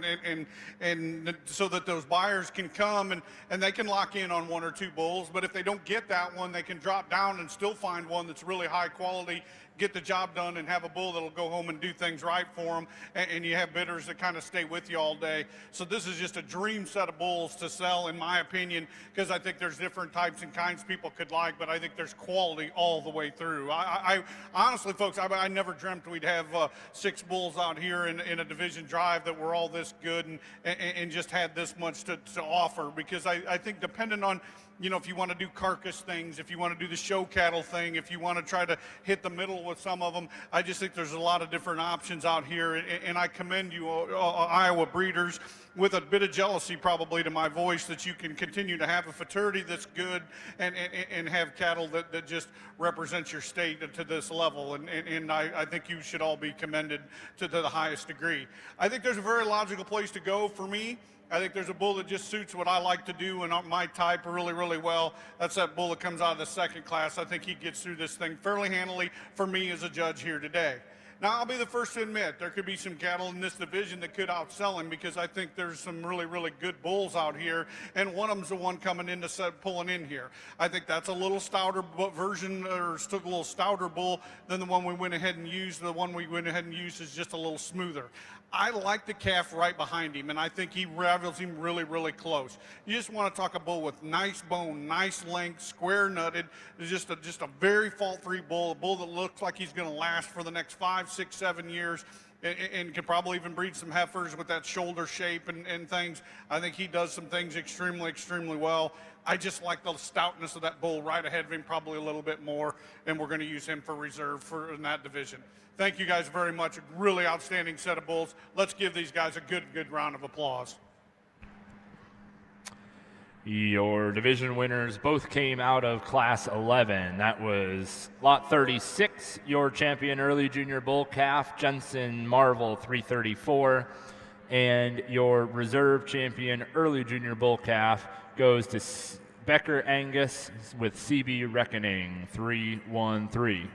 and so that those buyers can come and they can lock in on 1 or 2 bulls. But if they don't get that one, they can drop down and still find one that's really high quality, get the job done, and have a bull that'll go home and do things right for them. And you have bidders that kind of stay with you all day. So this is just a dream set of bulls to sell, in my opinion, because I think there's different types and kinds people could like, but I think there's quality all the way through. I honestly, folks, I never dreamt we'd have 6 bulls out here in a division drive that were all this good and just had this much to offer, because I think depending on, you know, if you want to do carcass things, if you want to do the show cattle thing, if you want to try to hit the middle with some of them, I just think there's a lot of different options out here. And I commend you, Iowa breeders, with a bit of jealousy probably to my voice, that you can continue to have a fraternity that's good and have cattle that just represents your state to this level. And I think you should all be commended to the highest degree. I think there's a very logical place to go for me. I think there's a bull that just suits what I like to do and my type really, really well. That's that bull that comes out of the 2nd class. I think he gets through this thing fairly handily for me as a judge here today. Now, I'll be the first to admit there could be some cattle in this division that could outsell him, because I think there's some really, really good bulls out here, and one of them's the one coming in to pulling in here. I think that's a little stouter version, or still a little stouter bull than the one we went ahead and used. The one we went ahead and used is just a little smoother. I like the calf right behind him, and I think he rivals him really, really close. You just want to talk a bull with nice bone, nice length, square nutted, just a very fault-free bull, a bull that looks like he's going to last for the next 5, 6, 7 years, and could probably even breed some heifers with that shoulder shape and things. I think he does some things extremely, extremely well. I just like the stoutness of that bull right ahead of him probably a little bit more, and we're going to use him for reserve in that division. Thank you guys very much. A really outstanding set of bulls. Let's give these guys a good round of applause. Your division winners both came out of Class 11. That was Lot 36, your champion early junior bull calf, Jensen Marvel 334, and your reserve champion early junior bull calf goes to Becker Angus with CB Reckoning 313.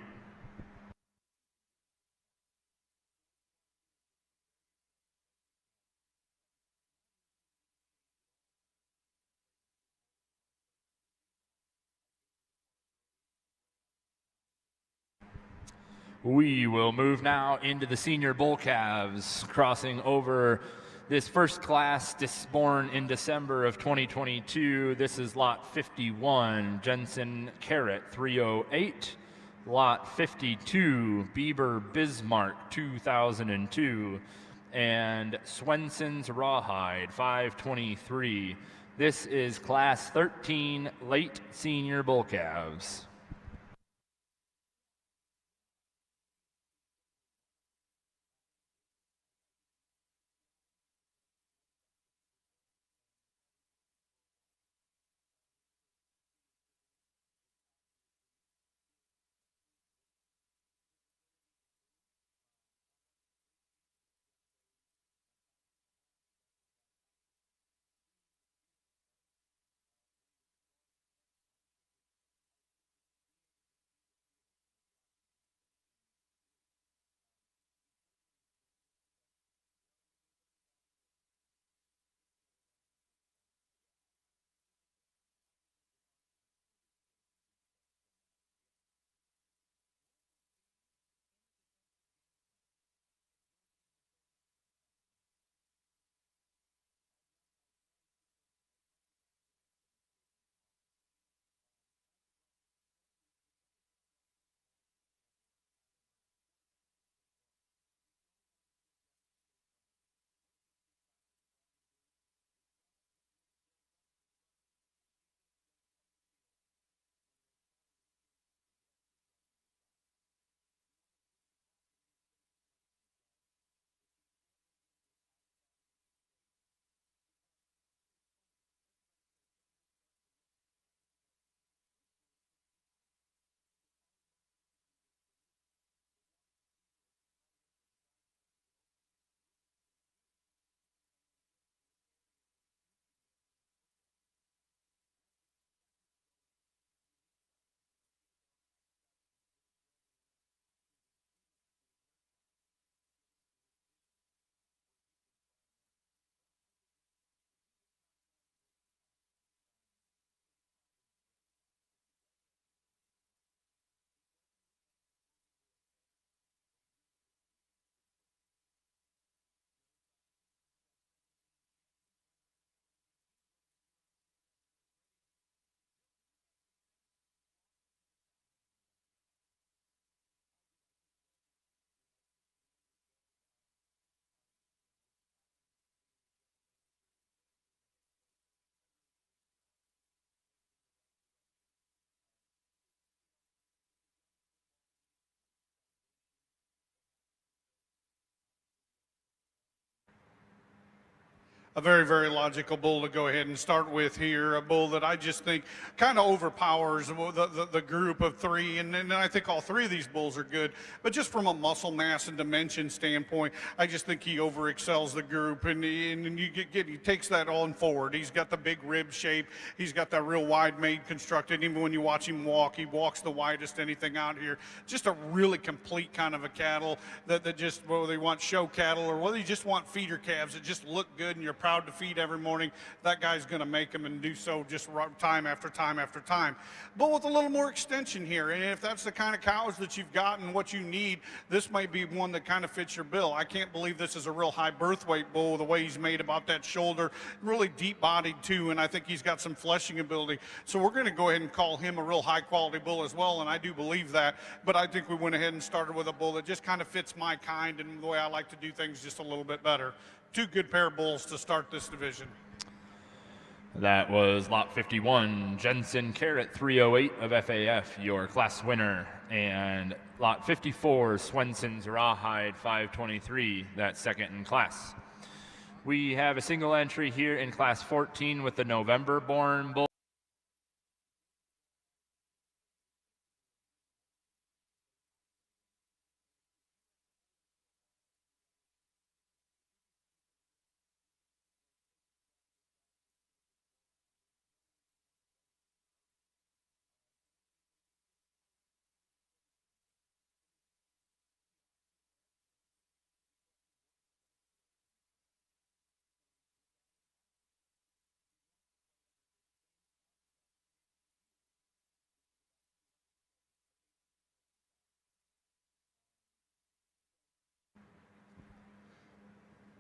We will move now into the senior bull calves, crossing over this first class born in December of 2022. This is Lot 51, Jensen Carrot 308. Lot 52, Bieber Bismarck 2002. And Swenson's Rawhide 523. This is Class 13 late senior bull calves. a very, very logical bull to go ahead and start with here. A bull that I just think kind of overpowers the group of three. And I think all three of these bulls are good. But just from a muscle mass and dimension standpoint, I just think he over excels the group. And he takes that on forward. He's got the big rib shape. He's got that real wide made constructed. Even when you watch him walk, he walks the widest anything out here. Just a really complete kind of a cattle that just, whether they want show cattle or whether you just want feeder calves that just look good and you're proud to feed every morning, that guy's going to make them and do so just time after time after time. But with a little more extension here, and if that's the kind of cows that you've got and what you need, this might be one that kind of fits your bill. I can't believe this is a real high birth weight bull, the way he's made about that shoulder, really deep bodied too, and I think he's got some fleshing ability. So we're going to go ahead and call him a real high quality bull as well, and I do believe that. But I think we went ahead and started with a bull that just kind of fits my kind and the way I like to do things just a little bit better. Two good pair of bulls to start this division. That was lot 51, Jensen Carrot 308 of FAF, your class winner. And lot 54, Swenson's Rawhide 523, that second in class. We have a single entry here in class 14 with the November born bull.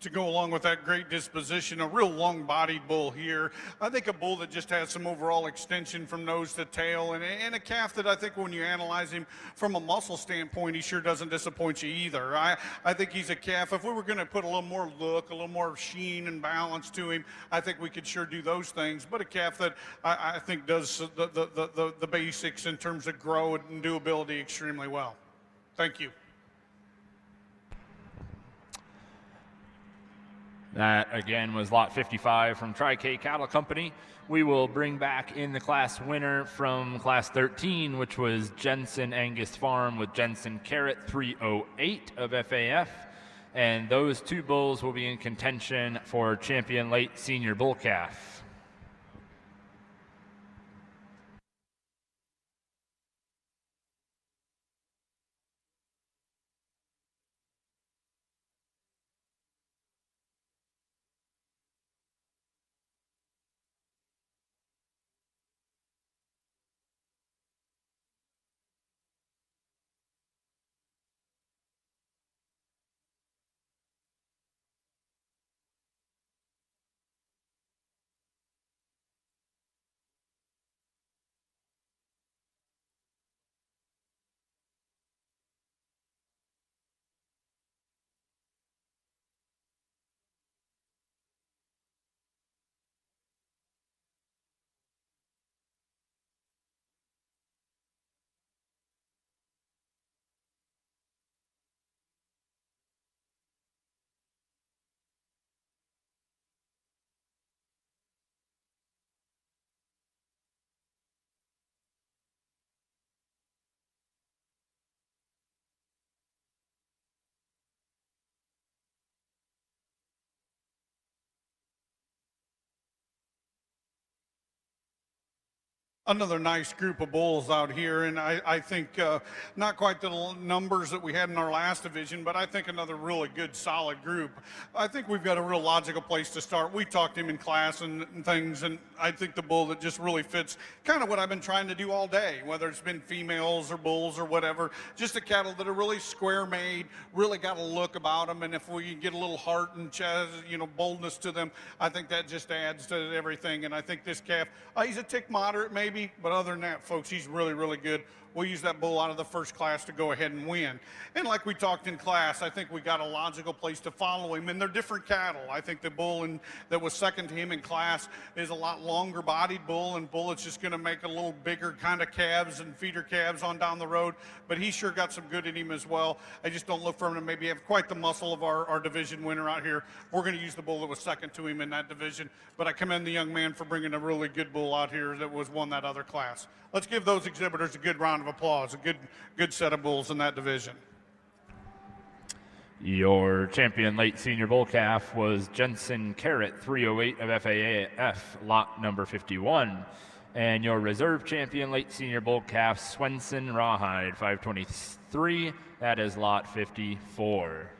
To go along with that great disposition, a real long-bodied bull here. I think a bull that just has some overall extension from nose to tail, and a calf that I think when you analyze him from a muscle standpoint, he sure doesn't disappoint you either. I think he's a calf. If we were going to put a little more look, a little more sheen and balance to him, I think we could sure do those things. But a calf that I think does the basics in terms of grow and doability extremely well. Thank you. That again was lot 55 from Tri-K Cattle Company. We will bring back in the class winner from class 13, which was Jensen Angus Farm with Jensen Carrot 308 of FAF. And those two bulls will be in contention for champion late senior bull calf. Another nice group of bulls out here, and I think not quite the numbers that we had in our last division, but I think another really good, solid group. I think we've got a real logical place to start. We talked to him in class and things, and I think the bull that just really fits kind of what I've been trying to do all day, whether it's been females or bulls or whatever, just the cattle that are really square made, really got a look about them, and if we can get a little heart and chest, boldness to them, I think that just adds to everything. And I think this calf, he's a tick moderate maybe, maybe, but other than that, folks, he's really, really good. We'll use that bull out of the first class to go ahead and win. And like we talked in class, I think we got a logical place to follow him, and they're different cattle. I think the bull that was second to him in class is a lot longer bodied bull, and Bullet's just going to make a little bigger kind of calves and feeder calves on down the road, but he sure got some good in him as well. I just don't look for him to maybe have quite the muscle of our division winner out here. We're going to use the bull that was second to him in that division, but I commend the young man for bringing a really good bull out here that was won that other class. Let's give those exhibitors a good round of applause, a good set of bulls in that division. Your champion late senior bull calf was Jensen Carrot 308 of FAAF, lot number 51. And your reserve champion late senior bull calf, Swenson Rawhide 523, that is lot 54.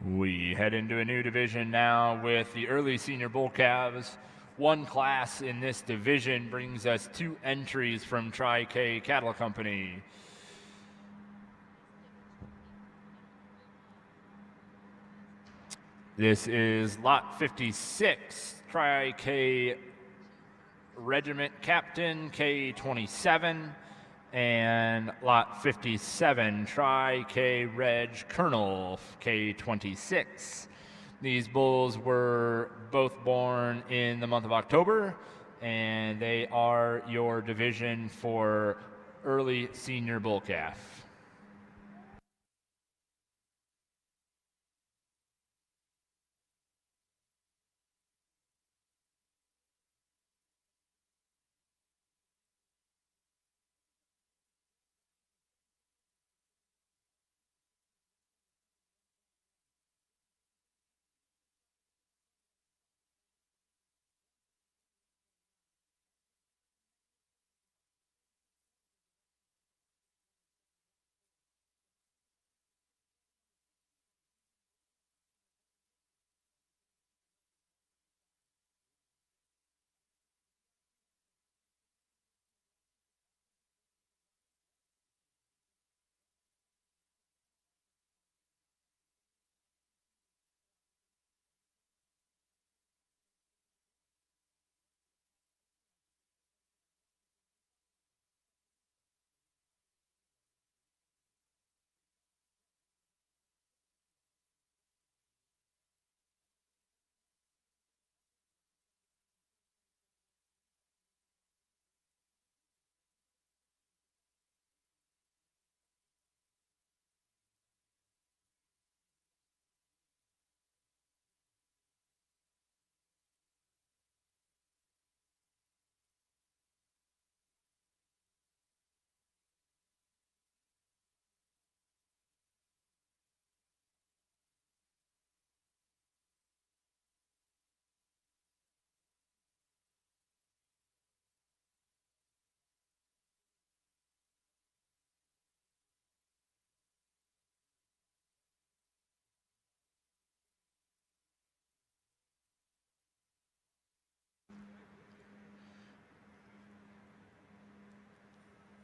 We head into a new division now with the early senior bull calves. One class in this division brings us 2 entries from Tri-K Cattle Company. This is lot 56, Tri-K Regiment Captain K27, and lot 57, Tri-K Reg Colonel K26. These bulls were both born in the month of October, and they are your division for early senior bull calf.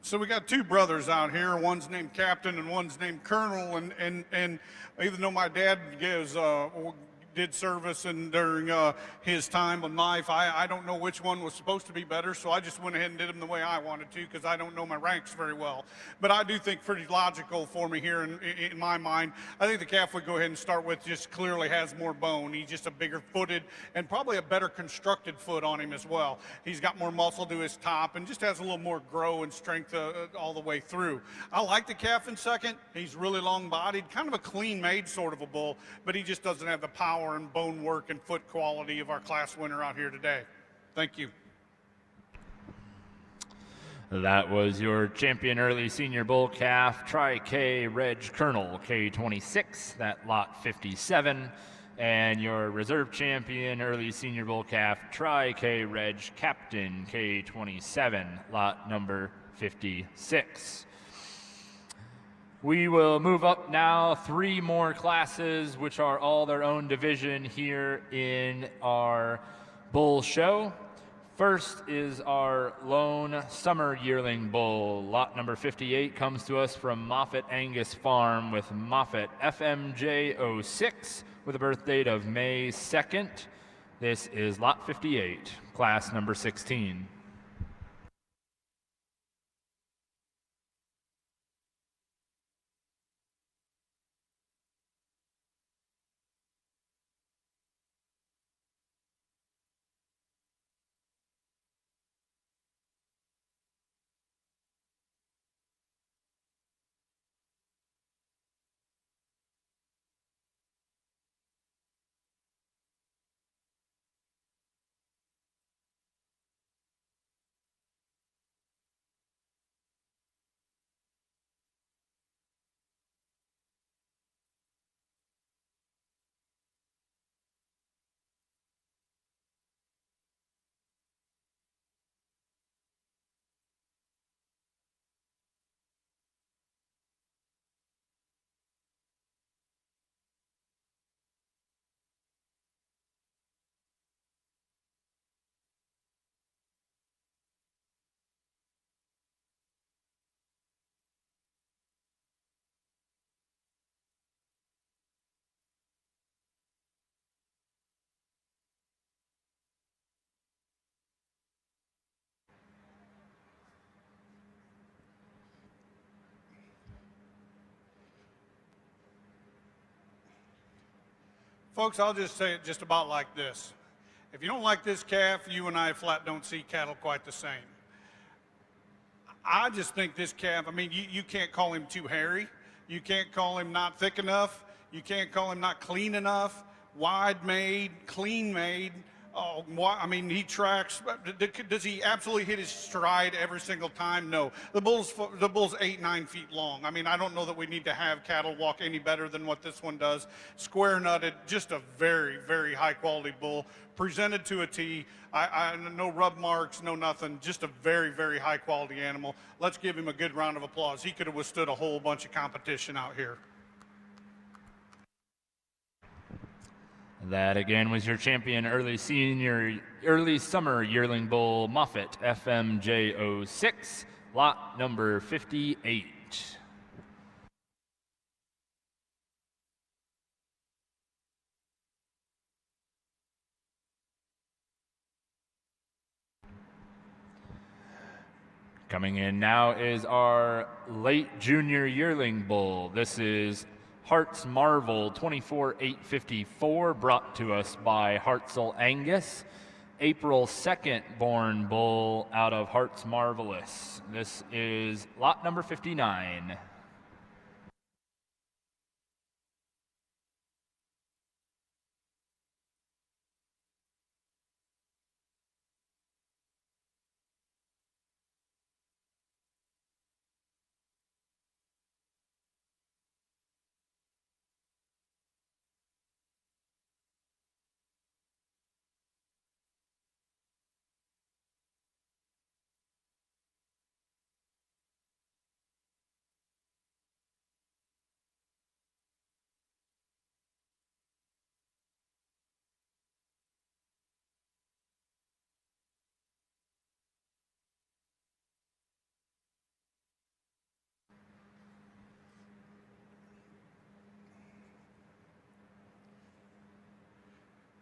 So we got 2 brothers out here. One's named Captain and one's named Colonel. And even though my dad did service and during his time of life, I don't know which one was supposed to be better, so I just went ahead and did them the way I wanted to because I don't know my ranks very well. But I do think pretty logical for me here in my mind. I think the calf we go ahead and start with just clearly has more bone. He's just a bigger footed and probably a better constructed foot on him as well. He's got more muscle to his top and just has a little more grow and strength all the way through. I like the calf in second. He's really long bodied, kind of a clean made sort of a bull, but he just doesn't have the power and bone work and foot quality of our class winner out here today. Thank you. That was your champion early senior bull calf, Tri-K Reg Colonel K26, that lot 57. And your reserve champion, early senior bull calf, Tri-K Reg Captain K27, lot number 56. We will move up now 3 more classes, which are all their own division here in our bull show. First is our lone summer yearling bull. Lot number 58 comes to us from Moffett Angus Farm with Moffett FMJ06 with a birth date of May 2nd. This is lot 58, class number 16. Folks, I'll just say it just about like this. If you don't like this calf, you and I flat don't see cattle quite the same. I just think this calf, I mean, you can't call him too hairy. You can't call him not thick enough. You can't call him not clean enough. Wide made, clean made. Oh, I mean, he tracks. Does he absolutely hit his stride every single time? No. The bull's 8-9 feet long. I mean, I don't know that we need to have cattle walk any better than what this one does. Square nutted, just a very, very high quality bull. Presented to a T. No rub marks, no nothing. Just a very, very high quality animal. Let's give him a good round of applause. He could have withstood a whole bunch of competition out here. That again was your champion, early summer yearling bull, Moffett FMJ06, lot number 58. Coming in now is our late junior yearling bull. This is Heart's Marvel 24854, brought to us by Hartzell Angus. April 2nd born bull out of Heart's Marvelous. This is lot number 59.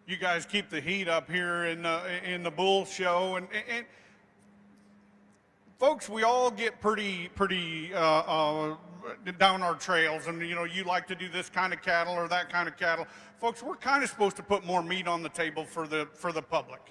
You guys keep the heat up here in the bull show, and folks, we all get pretty down our trails, and you like to do this kind of cattle or that kind of cattle. Folks, we're kind of supposed to put more meat on the table for the public.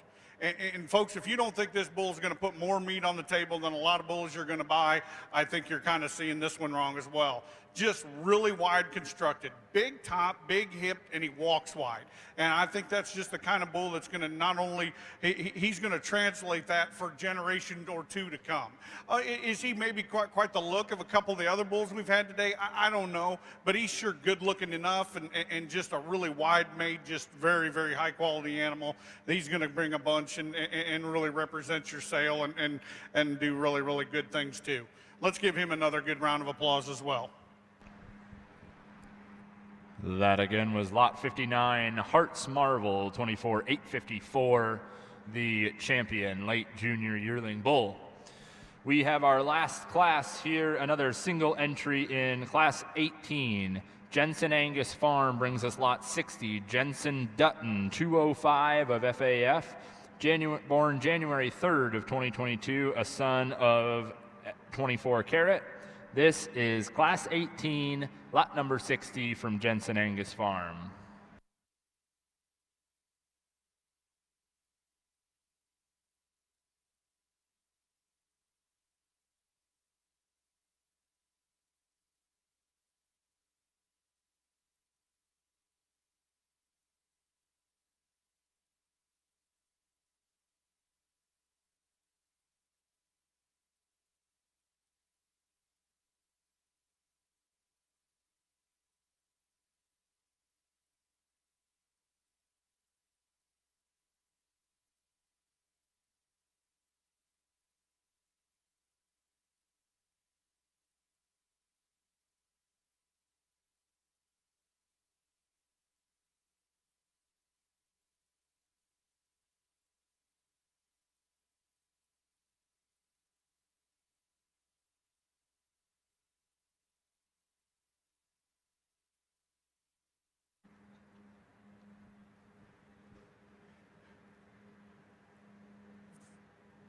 And folks, if you don't think this bull is going to put more meat on the table than a lot of bulls you're going to buy, I think you're kind of seeing this one wrong as well. just really wide constructed, big top, big hip, and he walks wide. And I think that's just the kind of bull that's going to not only, he's going to translate that for a generation or two to come. Is he maybe quite the look of a couple of the other bulls we've had today? I don't know, but he's sure good looking enough and just a really wide made, just very, very high quality animal. He's going to bring a bunch and really represent your sale and do really, really good things too. Let's give him another good round of applause as well. That again was lot 59, Hearts Marvel, 24,854, the champion late junior yearling bull. We have our last class here, another single entry in class 18. Jensen Angus Farm brings us lot 60. Jensen Dutton, 205 of FAF, born January 3rd of 2022, a son of 24 Carat. This is class 18, lot number 60 from Jensen Angus Farm.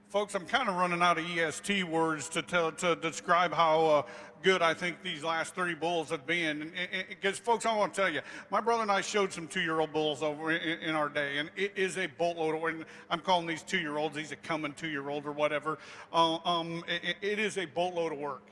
Folks, I'm kind of running out of EST words to describe how good I think these last 3 bulls have been. Because, folks, I want to tell you, my brother and I showed some 2-year-old bulls over in our day, and it is a boatload of, and I'm calling these 2-year-olds, he's a coming 2-year-old or whatever. It is a boatload of work.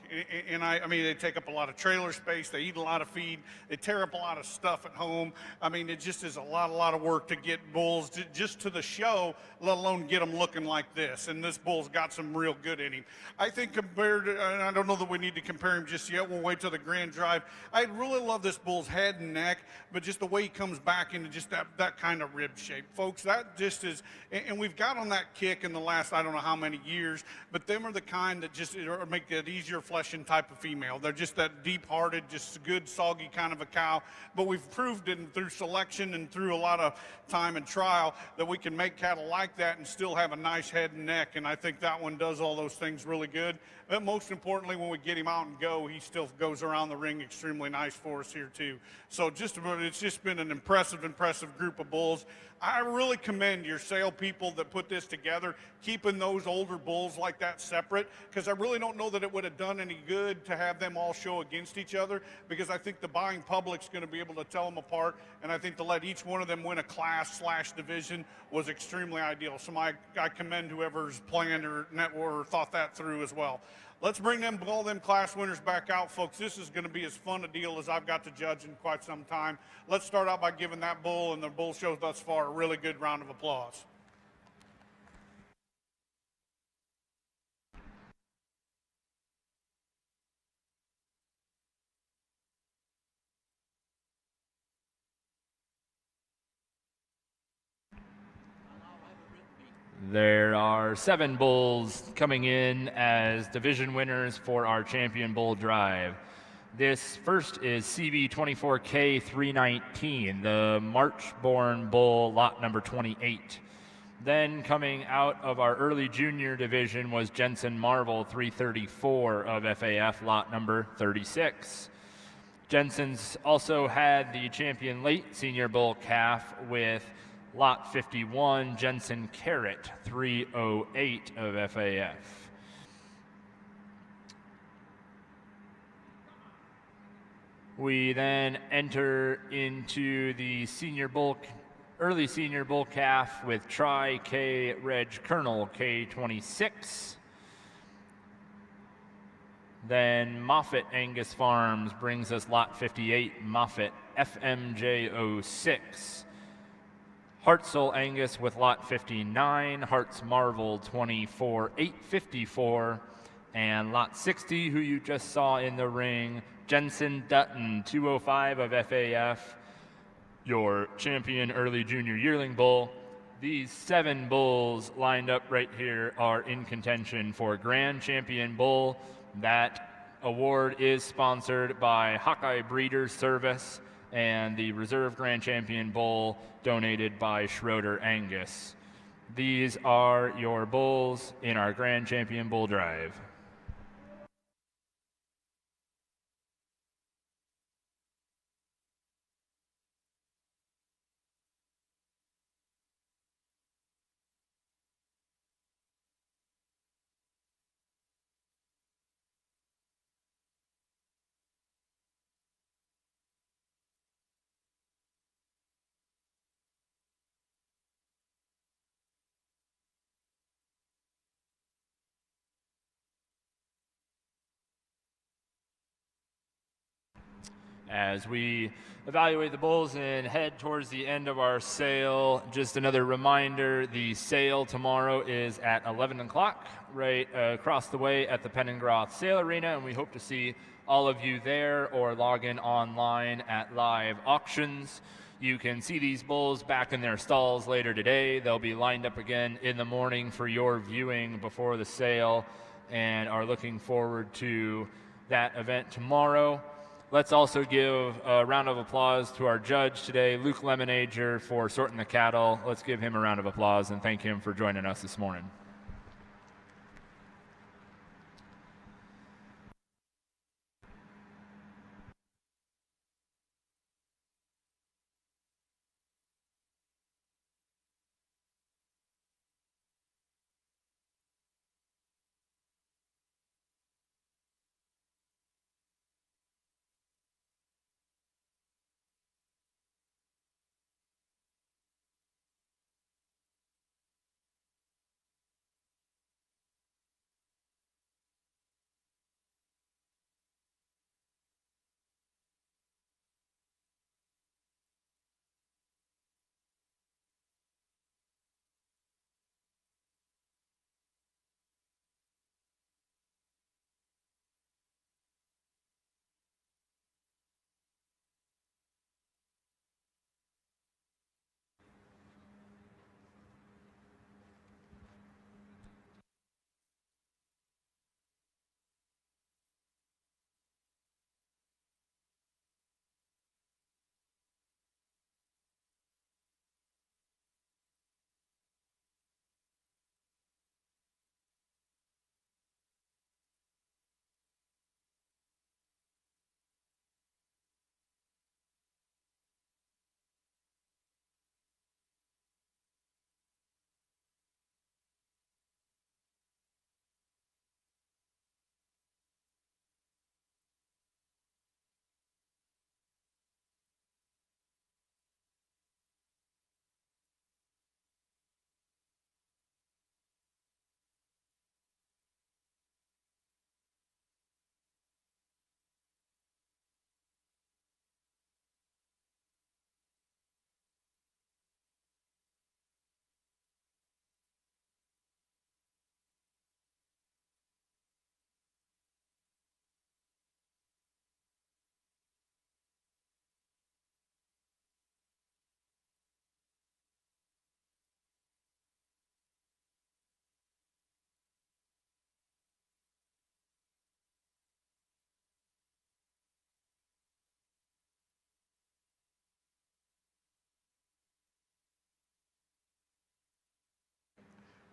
And I mean, they take up a lot of trailer space, they eat a lot of feed, they tear up a lot of stuff at home. I mean, it just is a lot of work to get bulls just to the show, let alone get them looking like this. And this bull's got some real good in him. I think compared to, and I don't know that we need to compare him just yet, we'll wait till the grand drive. I really love this bull's head and neck, but just the way he comes back into just that kind of rib shape. Folks, that just is, and we've got on that kick in the last, I don't know how many years, but them are the kind that just make it easier fleshing type of female. They're just that deep-hearted, just good, soggy kind of a cow, but we've proved it through selection and through a lot of time and trial that we can make cattle like that and still have a nice head and neck, and I think that one does all those things really good. But most importantly, when we get him out and go, he still goes around the ring extremely nice for us here too. So it's just been an impressive group of bulls. I really commend your sale people that put this together, keeping those older bulls like that separate, because I really don't know that it would have done any good to have them all show against each other, because I think the buying public's going to be able to tell them apart, and I think to let each one of them win a class/division was extremely ideal. So I commend whoever's planned or thought that through as well. Let's bring all them class winners back out, folks. This is going to be as fun a deal as I've got to judge in quite some time. Let's start out by giving that bull and the bull show thus far a really good round of applause. There are 7 bulls coming in as division winners for our champion bull drive. This first is CB24K 319, the March-born bull, lot number 28. Then coming out of our early junior division was Jensen Marvel 334 of FAF, lot number 36. Jensen's also had the champion late senior bull calf with lot 51, Jensen Carat 308 of FAF. We then enter into the early senior bull calf with Tri K Reg Colonel K26. Then Moffett Angus Farms brings us lot 58, Moffett FMJ06. Hartzell Angus with lot 59, Hart's Marvel 24,854, and lot 60, who you just saw in the ring, Jensen Dutton 205 of FAF, your champion early junior yearling bull. These 7 bulls lined up right here are in contention for Grand Champion Bull. That award is sponsored by Hawkeye Breeders Service, and the Reserve Grand Champion Bull donated by Schroeder Angus. These are your bulls in our Grand Champion Bull Drive. As we evaluate the bulls and head towards the end of our sale, just another reminder, the sale tomorrow is at 11 o'clock right across the way at the Penningroth Sale Arena, and we hope to see all of you there or log in online at live auctions. You can see these bulls back in their stalls later today. They'll be lined up again in the morning for your viewing before the sale, and are looking forward to that event tomorrow. Let's also give a round of applause to our judge today, Luke Lemonager, for sorting the cattle. Let's give him a round of applause and thank him for joining us this morning.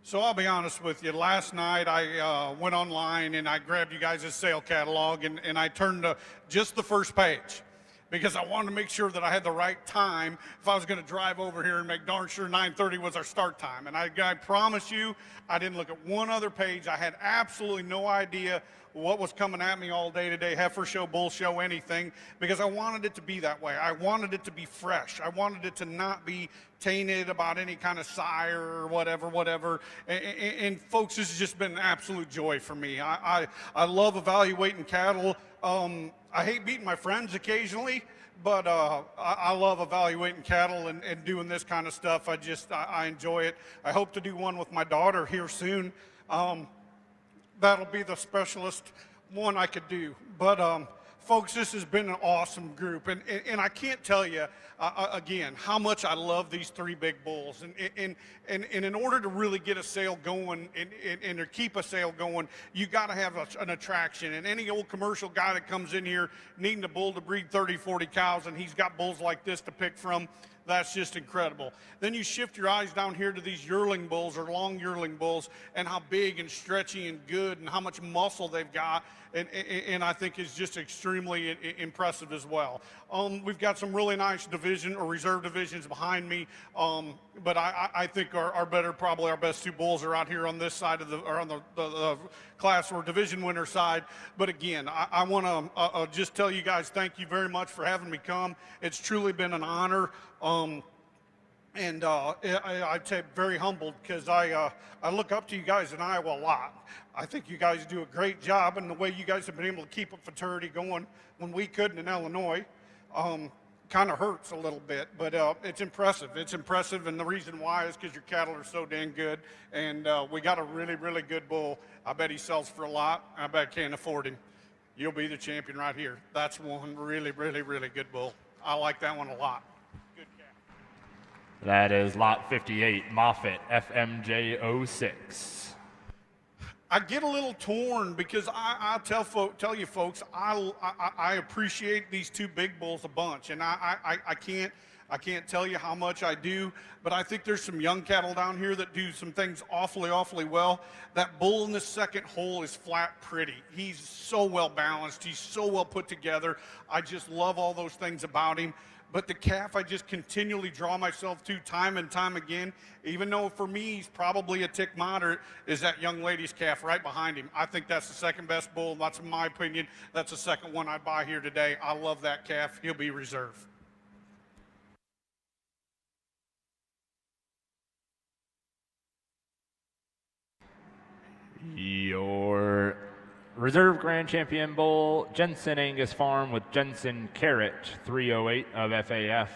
So I'll be honest with you. Last night I went online and I grabbed you guys' sale catalog and I turned to just the first page because I wanted to make sure that I had the right time if I was going to drive over here and make darn sure 9:30 was our start time. And I promise you, I didn't look at one other page. I had absolutely no idea what was coming at me all day today, heifer show, bull show, anything, because I wanted it to be that way. I wanted it to be fresh. I wanted it to not be tainted about any kind of sire or whatever. And folks, this has just been an absolute joy for me. I love evaluating cattle. I hate beating my friends occasionally, but I love evaluating cattle and doing this kind of stuff. I enjoy it. I hope to do one with my daughter here soon. That'll be the specialist one I could do. But folks, this has been an awesome group, and I can't tell you again how much I love these three big bulls. And in order to really get a sale going and to keep a sale going, you got to have an attraction. And any old commercial guy that comes in here needing a bull to breed 30, 40 cows, and he's got bulls like this to pick from, that's just incredible. Then you shift your eyes down here to these yearling bulls or long yearling bulls and how big and stretchy and good and how much muscle they've got. And I think is just extremely impressive as well. We've got some really nice division or reserve divisions behind me, but I think probably our best two bulls are out here on this side of on the class or division winner side. But again, I want to just tell you guys thank you very much for having me come. It's truly been an honor. I'd say very humbled because I look up to you guys in Iowa a lot. I think you guys do a great job, and the way you guys have been able to keep a fraternity going when we couldn't in Illinois kind of hurts a little bit, but it's impressive. It's impressive, and the reason why is because your cattle are so dang good, and we got a really, really good bull. I bet he sells for a lot. I bet I can't afford him. You'll be the champion right here. That's one really, really, really good bull. I like that one a lot. Good cat. That is lot 58, Moffitt, FMJ06. I get a little torn because I tell you folks, I appreciate these two big bulls a bunch, and I can't tell you how much I do, but I think there's some young cattle down here that do some things awfully well. That bull in the second hole is flat pretty. He's so well balanced. He's so well put together. I just love all those things about him. But the calf I just continually draw myself to time and time again, even though for me he's probably a tick moderate, is that young lady's calf right behind him. I think that's the second best bull. That's in my opinion. That's the second one I'd buy here today. I love that calf. He'll be reserved. Your reserve grand champion bull, Jensen Angus Farm with Jensen Carrot, 308 of FAF,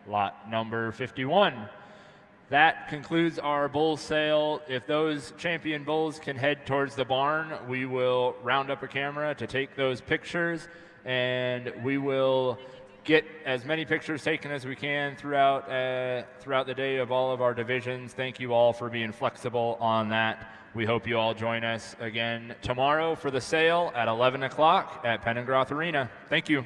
lot number 51. That concludes our bull sale. If those champion bulls can head towards the barn, we will round up a camera to take those pictures, and we will get as many pictures taken as we can throughout the day of all of our divisions. Thank you all for being flexible on that. We hope you all join us again tomorrow for the sale at 11 o'clock at Penengroth Arena. Thank you.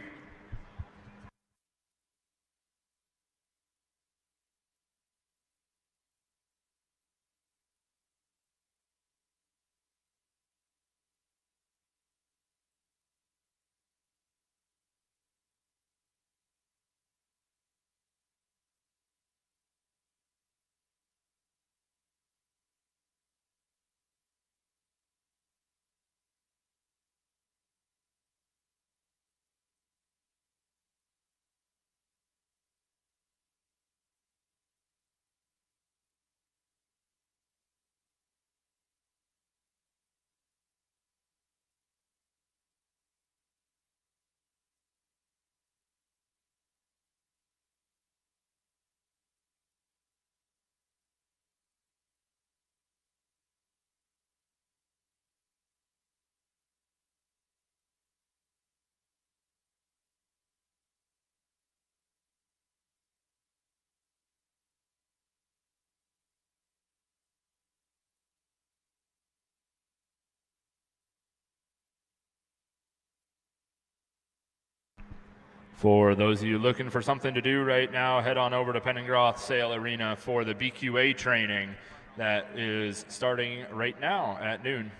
For those of you looking for something to do right now, head on over to Penengroth Sale Arena for the BQA training that is starting right now at noon.